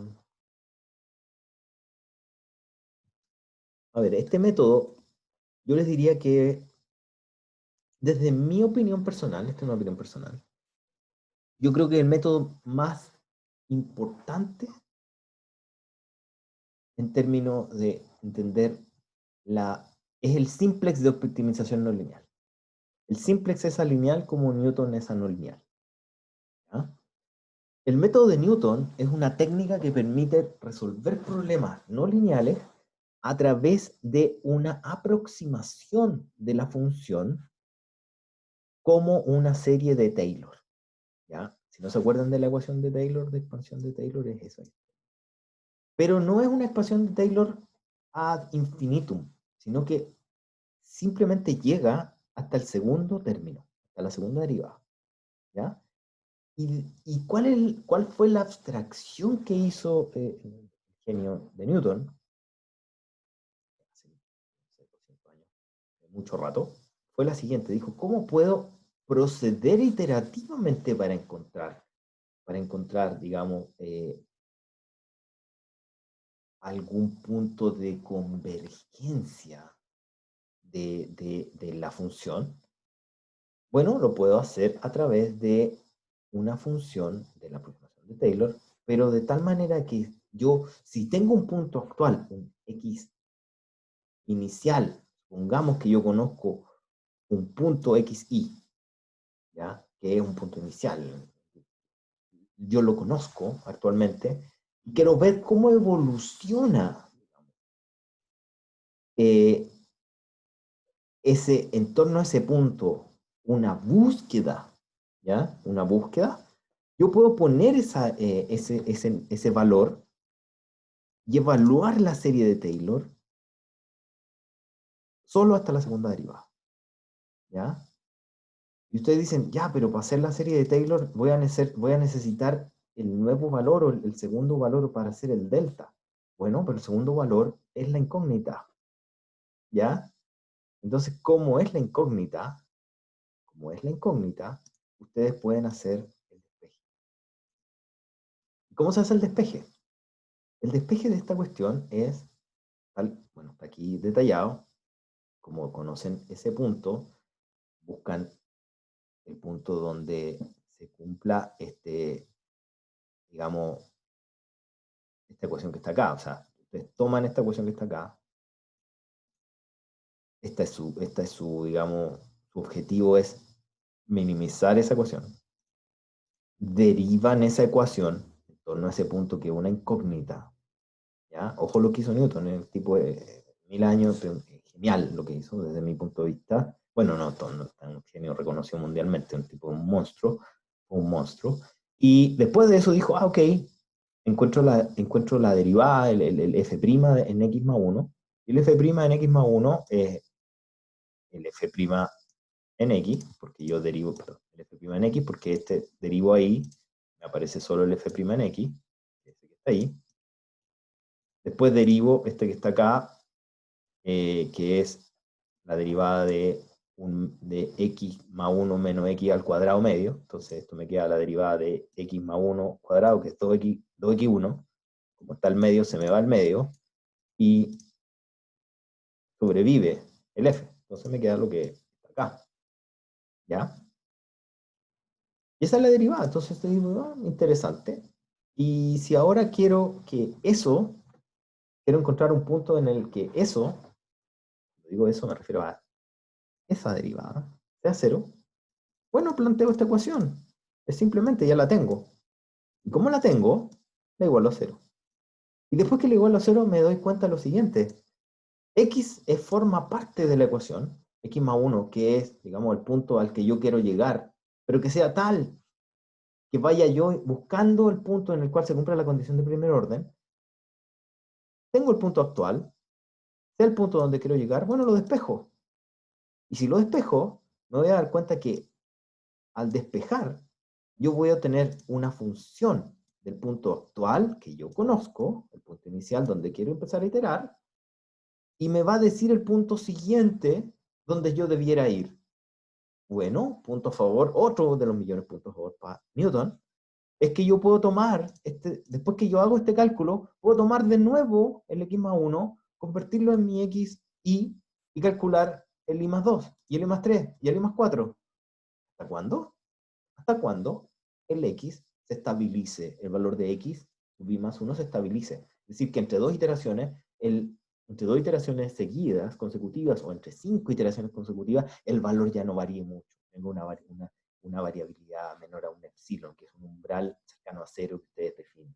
ver, este método, yo les diría que desde mi opinión personal, esta es una opinión personal, yo creo que el método más importante en términos de entender es el simplex de optimización no lineal. El simplex es alineal como Newton es no lineal. El método de Newton es una técnica que permite resolver problemas no lineales a través de una aproximación de la función como una serie de Taylor. ¿Ya? Si no se acuerdan de la ecuación de Taylor, de expansión de Taylor, es eso. Pero no es una expansión de Taylor ad infinitum, sino que simplemente llega hasta el segundo término, hasta la segunda derivada. ¿Ya? ¿Y cuál fue la abstracción que hizo el genio de Newton? Hace, no sé, 200 años, mucho rato. Fue la siguiente, dijo, ¿cómo puedo proceder iterativamente para encontrar, digamos, algún punto de convergencia de la función? Bueno, lo puedo hacer a través de una función de la aproximación de Taylor, pero de tal manera que yo, si tengo un punto actual, un x inicial, supongamos que yo conozco un punto xy, ¿ya? Que es un punto inicial, yo lo conozco actualmente, y quiero ver cómo evoluciona en torno a ese punto, una búsqueda, ¿ya? Una búsqueda. Yo puedo poner ese valor y evaluar la serie de Taylor solo hasta la segunda derivada, ¿ya? Y ustedes dicen, ya, pero para hacer la serie de Taylor voy a necesitar el nuevo valor o el segundo valor para hacer el delta. Bueno, pero el segundo valor es la incógnita, ¿ya? Entonces, como es la incógnita, ustedes pueden hacer el despeje. ¿Cómo se hace el despeje? El despeje de esta cuestión es, bueno, está aquí detallado, como conocen ese punto, buscan el punto donde se cumpla digamos, esta ecuación que está acá. O sea, ustedes toman esta ecuación que está acá, esta es su, digamos, su objetivo es minimizar esa ecuación, derivan esa ecuación en torno a ese punto que es una incógnita, ¿ya? Ojo lo que hizo Newton, el tipo de 1000 años, pero genial lo que hizo desde mi punto de vista. Bueno, no es un genio reconocido mundialmente, un tipo, un monstruo. Y después de eso dijo, ok, encuentro la derivada, el f' en x más 1, y el f' en x más 1 es el f' en x, porque yo derivo, perdón, el f' en x, porque derivo ahí, me aparece solo el f' en x, ese que está ahí. Después derivo este que está acá, que es la derivada de x más 1 menos x al cuadrado medio. Entonces esto me queda la derivada de x más 1 cuadrado, que es 2x1. Como está al medio, se me va al medio. Y sobrevive el f. Entonces me queda lo que está acá. ¿Ya? Y esa es la derivada. Entonces te digo, interesante. Y si ahora quiero encontrar un punto en el que cuando digo eso me refiero a esa derivada, sea 0, bueno, planteo esta ecuación. Es simplemente, ya la tengo. Y como la tengo, la igualo a 0. Y después que la igualo a 0, me doy cuenta de lo siguiente. X forma parte de la ecuación, x más 1, que es, digamos, el punto al que yo quiero llegar, pero que sea tal que vaya yo buscando el punto en el cual se cumpla la condición de primer orden. Tengo el punto actual, sea el punto donde quiero llegar, bueno, lo despejo. Y si lo despejo, me voy a dar cuenta que al despejar, yo voy a obtener una función del punto actual que yo conozco, el punto inicial donde quiero empezar a iterar, y me va a decir el punto siguiente donde yo debiera ir. Bueno, punto a favor, otro de los millones de puntos a favor para Newton, es que yo puedo tomar, después que yo hago este cálculo, puedo tomar de nuevo el x más 1, convertirlo en mi x y calcular el y más 2, y el y más 3, y el y más 4. ¿Hasta cuándo? Hasta cuando el x se estabilice, el valor de x, y más 1 se estabilice. Es decir, que entre dos iteraciones seguidas, consecutivas, o entre 5 iteraciones consecutivas, el valor ya no varíe mucho. Tengo una una variabilidad menor a un epsilon, que es un umbral cercano a 0 que ustedes definen.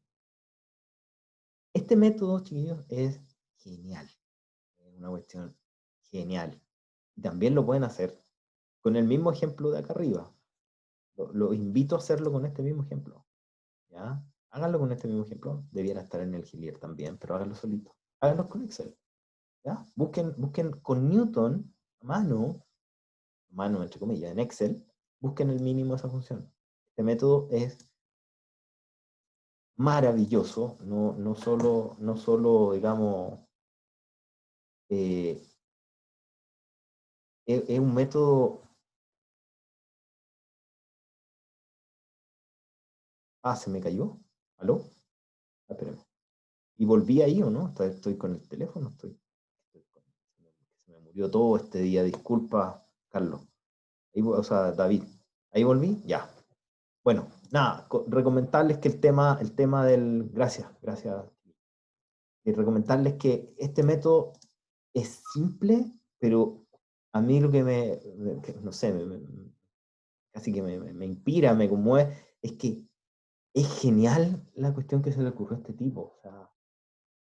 Este método, chiquillos, es genial. Es una cuestión genial. Y también lo pueden hacer con el mismo ejemplo de acá arriba. Lo invito a hacerlo con este mismo ejemplo. ¿Ya? Háganlo con este mismo ejemplo. Debiera estar en el Hillier también, pero háganlo solito. Háganlo con Excel. ¿Ya? Busquen con Newton, a mano entre comillas, en Excel, busquen el mínimo de esa función. Este método es maravilloso, no solo digamos, es un método... Ah, ¿se me cayó? ¿Aló? Ah, espérame. ¿Y volví ahí o no? Estoy con el teléfono, se me murió todo este día, disculpa, Carlos. O sea, David. ¿Ahí volví? Ya. Bueno, nada, recomendarles que el tema del... Gracias. Y recomendarles que este método es simple, pero a mí lo que no sé, casi que me inspira, me conmueve, es que es genial la cuestión que se le ocurrió a este tipo. O sea,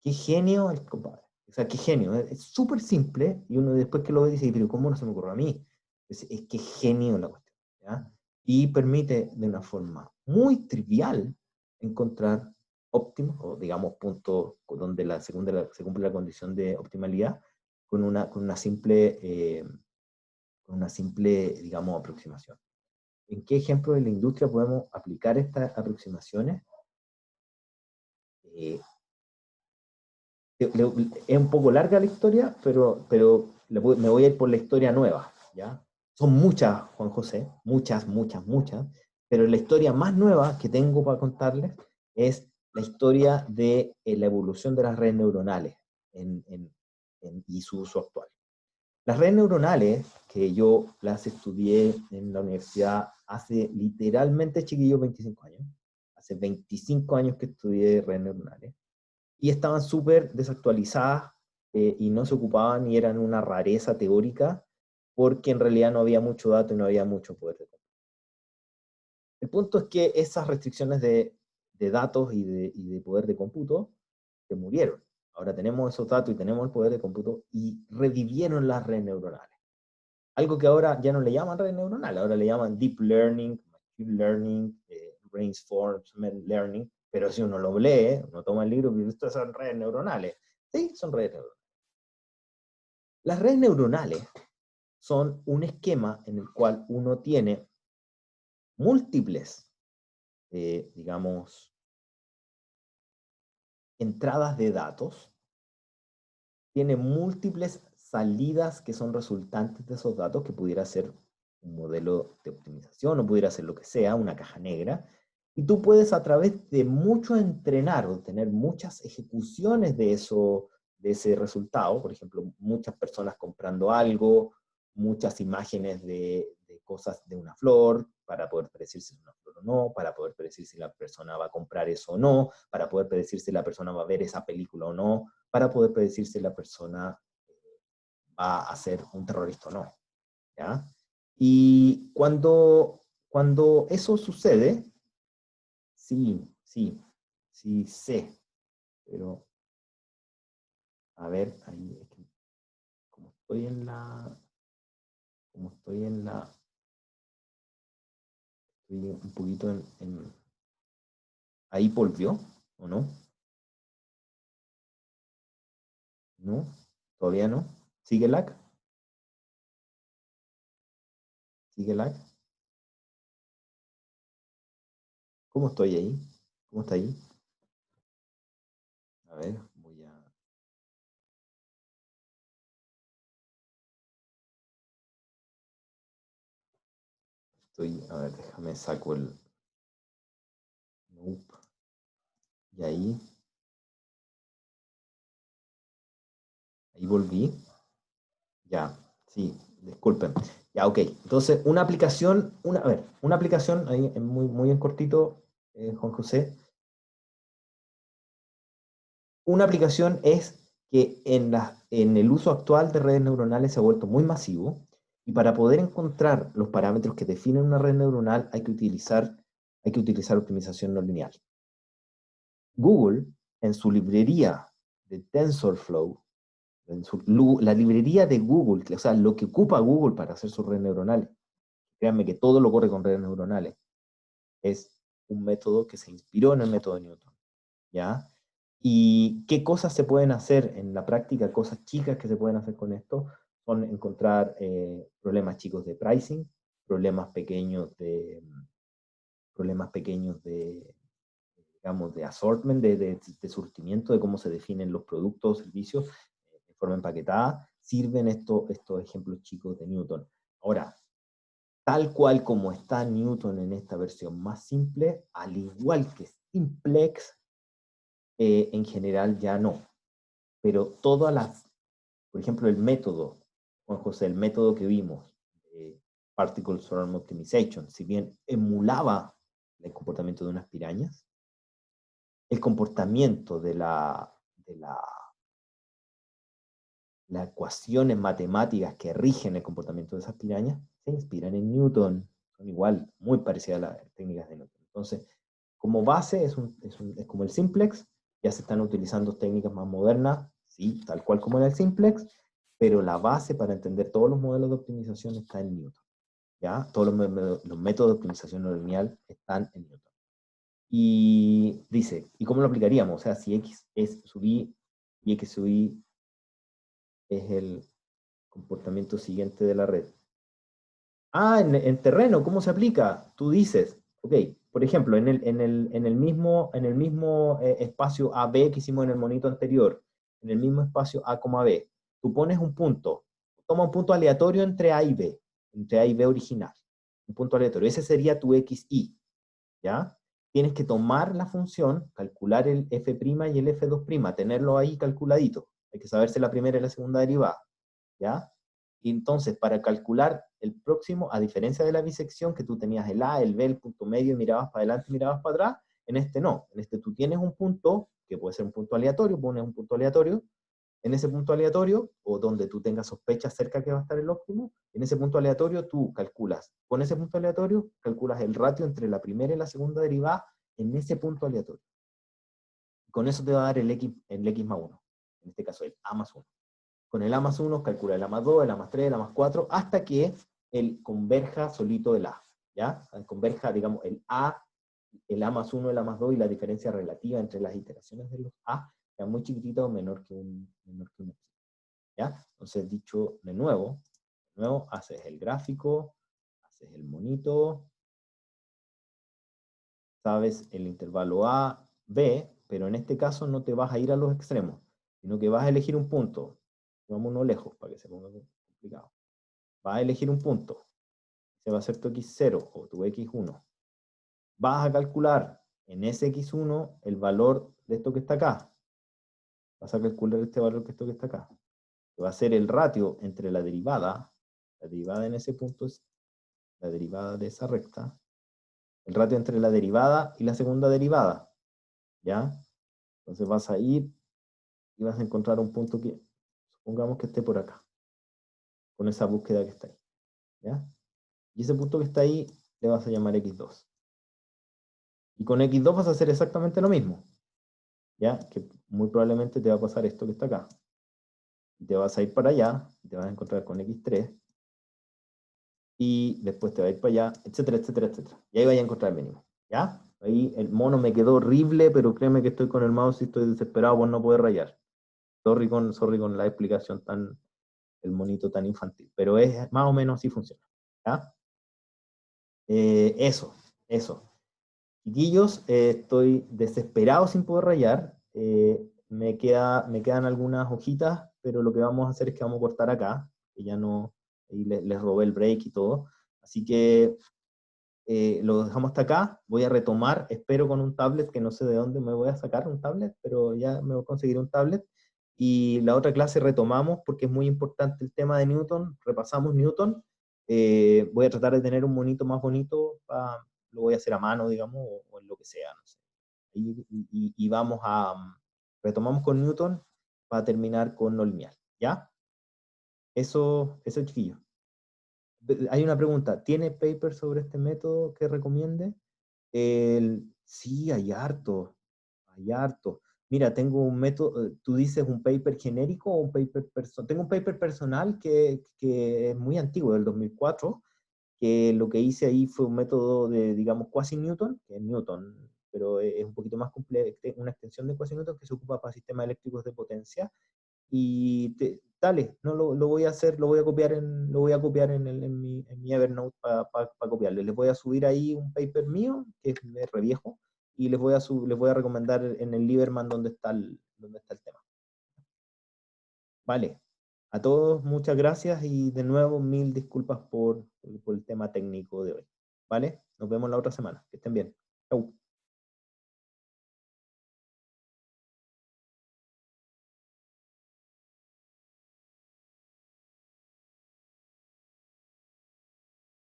qué genio el compadre. O sea, qué genio. Es súper simple y uno después que lo ve dice, pero ¿cómo no se me ocurrió a mí? Es que genio la cuestión. ¿Ya? Y permite de una forma muy trivial encontrar óptimos, o digamos puntos donde se cumple la condición de optimalidad con una simple, digamos, aproximación. ¿En qué ejemplo de la industria podemos aplicar estas aproximaciones? Es un poco larga la historia, pero me voy a ir por la historia nueva, ¿ya? Son muchas, Juan José, muchas, pero la historia más nueva que tengo para contarles es la historia de la evolución de las redes neuronales y su uso actual. Las redes neuronales, que yo las estudié en la universidad hace literalmente, chiquillos, 25 años, hace 25 años que estudié redes neuronales, y estaban súper desactualizadas y no se ocupaban y eran una rareza teórica porque en realidad no había mucho dato y no había mucho poder de cómputo. El punto es que esas restricciones de datos y de poder de cómputo se murieron. Ahora tenemos esos datos y tenemos el poder de cómputo y revivieron las redes neuronales. Algo que ahora ya no le llaman redes neuronales, ahora le llaman deep learning, machine learning, reinforcement learning, pero si uno lo lee, uno toma el libro y estas son redes neuronales. Sí, son redes neuronales. Las redes neuronales son un esquema en el cual uno tiene múltiples, digamos, entradas de datos, tiene múltiples salidas que son resultantes de esos datos, que pudiera ser un modelo de optimización o pudiera ser lo que sea, una caja negra, y tú puedes a través de mucho entrenar o tener muchas ejecuciones de ese resultado, por ejemplo, muchas personas comprando algo, muchas imágenes de cosas de una flor, para poder predecir si es una flor o no, para poder predecir si la persona va a comprar eso o no, para poder predecir si la persona va a ver esa película o no, para poder predecir si la persona va a ser un terrorista o no. ¿Ya? Y cuando eso sucede, sí sé, pero a ver, ahí, como estoy en la, estoy un poquito ahí volvió, ¿o no? ¿No? ¿Todavía no? ¿Sigue lag? ¿Sigue lag? ¿Cómo estoy ahí? ¿Cómo está ahí? A ver, voy a... a ver, déjame saco el... Nope. Y ahí volví. Ya, sí, disculpen. Ya, ok. Entonces, una aplicación, una aplicación, ahí muy en cortito, Juan José. Una aplicación es que en el uso actual de redes neuronales se ha vuelto muy masivo Y para poder encontrar los parámetros que definen una red neuronal hay que utilizar optimización no lineal. Google, en su librería de TensorFlow, la librería de Google, o sea, lo que ocupa Google para hacer sus redes neuronales, créanme que todo lo corre con redes neuronales, es un método que se inspiró en el método de Newton, ¿ya? ¿Y qué cosas se pueden hacer en la práctica? Cosas chicas que se pueden hacer con esto son encontrar problemas chicos de pricing, problemas pequeños de, digamos, de assortment, de surtimiento, de cómo se definen los productos o servicios de forma empaquetada. Sirven estos ejemplos chicos de Newton. Ahora, tal cual como está Newton en esta versión más simple, al igual que Simplex, en general ya no. Pero todas las, por ejemplo, el método, Juan José, el método que vimos, Particle Swarm Optimization, si bien emulaba el comportamiento de unas pirañas, el comportamiento de las ecuaciones matemáticas que rigen el comportamiento de esas pirañas se inspiran en Newton, son igual, muy parecidas a las técnicas de Newton. Entonces, como base es como el simplex, ya se están utilizando técnicas más modernas, sí, tal cual como en el simplex, pero la base para entender todos los modelos de optimización está en Newton, ¿ya? Todos los métodos de optimización no lineal están en Newton. Y dice, ¿y cómo lo aplicaríamos? O sea, si x es sub i y x sub i es el comportamiento siguiente de la red. Ah, en terreno, ¿cómo se aplica? Tú dices, ok, por ejemplo, en el mismo espacio AB que hicimos en el monito anterior, en el mismo espacio A, B, tú pones un punto, toma un punto aleatorio entre A y B, entre A y B original, un punto aleatorio, ese sería tu XY, ¿ya? Tienes que tomar la función, calcular el F' y el F2', tenerlo ahí calculadito, hay que saberse la primera y la segunda derivada, ¿ya? Y entonces, para calcular el próximo, a diferencia de la bisección, que tú tenías el A, el B, el punto medio, y mirabas para adelante, mirabas para atrás, en este no. En este tú tienes un punto, que puede ser un punto aleatorio, pones un punto aleatorio, en ese punto aleatorio, o donde tú tengas sospechas cerca que va a estar el óptimo, en ese punto aleatorio tú calculas, con ese punto aleatorio, calculas el ratio entre la primera y la segunda derivada en ese punto aleatorio. Con eso te va a dar el X más 1, en este caso el A más 1. Con el A más 1 calcula el A más 2, el A más 3, el A más 4, hasta que el converja solito del A, ¿ya? Converja, digamos, el A más 1, el A más 2 y la diferencia relativa entre las iteraciones de los A sea muy chiquitita o menor que un epsilon, ¿ya? Entonces, dicho de nuevo, haces el gráfico, haces el monito, sabes el intervalo A, B, pero en este caso no te vas a ir a los extremos, sino que vas a elegir un punto. Vamos uno lejos para que se ponga complicado. Vas a elegir un punto. Ese va a ser tu x0 o tu x1. Vas a calcular en ese x1 el valor de esto que está acá. Vas a calcular este valor que esto que está acá. Que va a ser el ratio entre la derivada en ese punto es la derivada de esa recta, el ratio entre la derivada y la segunda derivada, ¿ya? Entonces vas a ir y vas a encontrar un punto que, supongamos que esté por acá, con esa búsqueda que está ahí, ¿ya? Y ese punto que está ahí le vas a llamar x2. Y con x2 vas a hacer exactamente lo mismo, ¿ya? Que muy probablemente te va a pasar esto que está acá. Y te vas a ir para allá, y te vas a encontrar con x3, y después te va a ir para allá, etcétera, etcétera, etcétera. Y ahí vas a encontrar el mínimo, ¿ya? Ahí el mono me quedó horrible, pero créeme que estoy con el mouse y estoy desesperado por no poder rayar. Sorry con la explicación el monito tan infantil, pero es más o menos así funciona, ¿ya? Eso. Chiquillos, estoy desesperado sin poder rayar. Me quedan algunas hojitas, pero lo que vamos a hacer es que vamos a cortar acá, que ya no, ahí les robé el break y todo. Así que lo dejamos hasta acá. Voy a retomar, espero con un tablet, que no sé de dónde me voy a sacar un tablet, pero ya me voy a conseguir un tablet. Y la otra clase retomamos, porque es muy importante el tema de Newton, repasamos Newton. Voy a tratar de tener un monito más bonito, lo voy a hacer a mano, digamos, o en lo que sea, no sé. Y vamos retomamos con Newton para terminar con no lineal, ¿ya? Eso chiquillo. hay una pregunta, ¿tiene paper sobre este método que recomiende? Sí, hay harto, hay harto. Mira, tengo un método, tú dices un paper genérico o un paper personal. Tengo un paper personal que es muy antiguo, del 2004, que lo que hice ahí fue un método de, digamos, quasi-Newton, que es Newton, pero es un poquito más complejo, una extensión de quasi-Newton que se ocupa para sistemas eléctricos de potencia. Y dale, no lo voy a hacer, lo voy a copiar en mi Evernote para copiarle. Les voy a subir ahí un paper mío, que es re viejo, y les voy a recomendar en el Lieberman donde está el tema. Vale. A todos, muchas gracias y de nuevo mil disculpas por el tema técnico de hoy. ¿Vale? Nos vemos la otra semana. Que estén bien. Chau.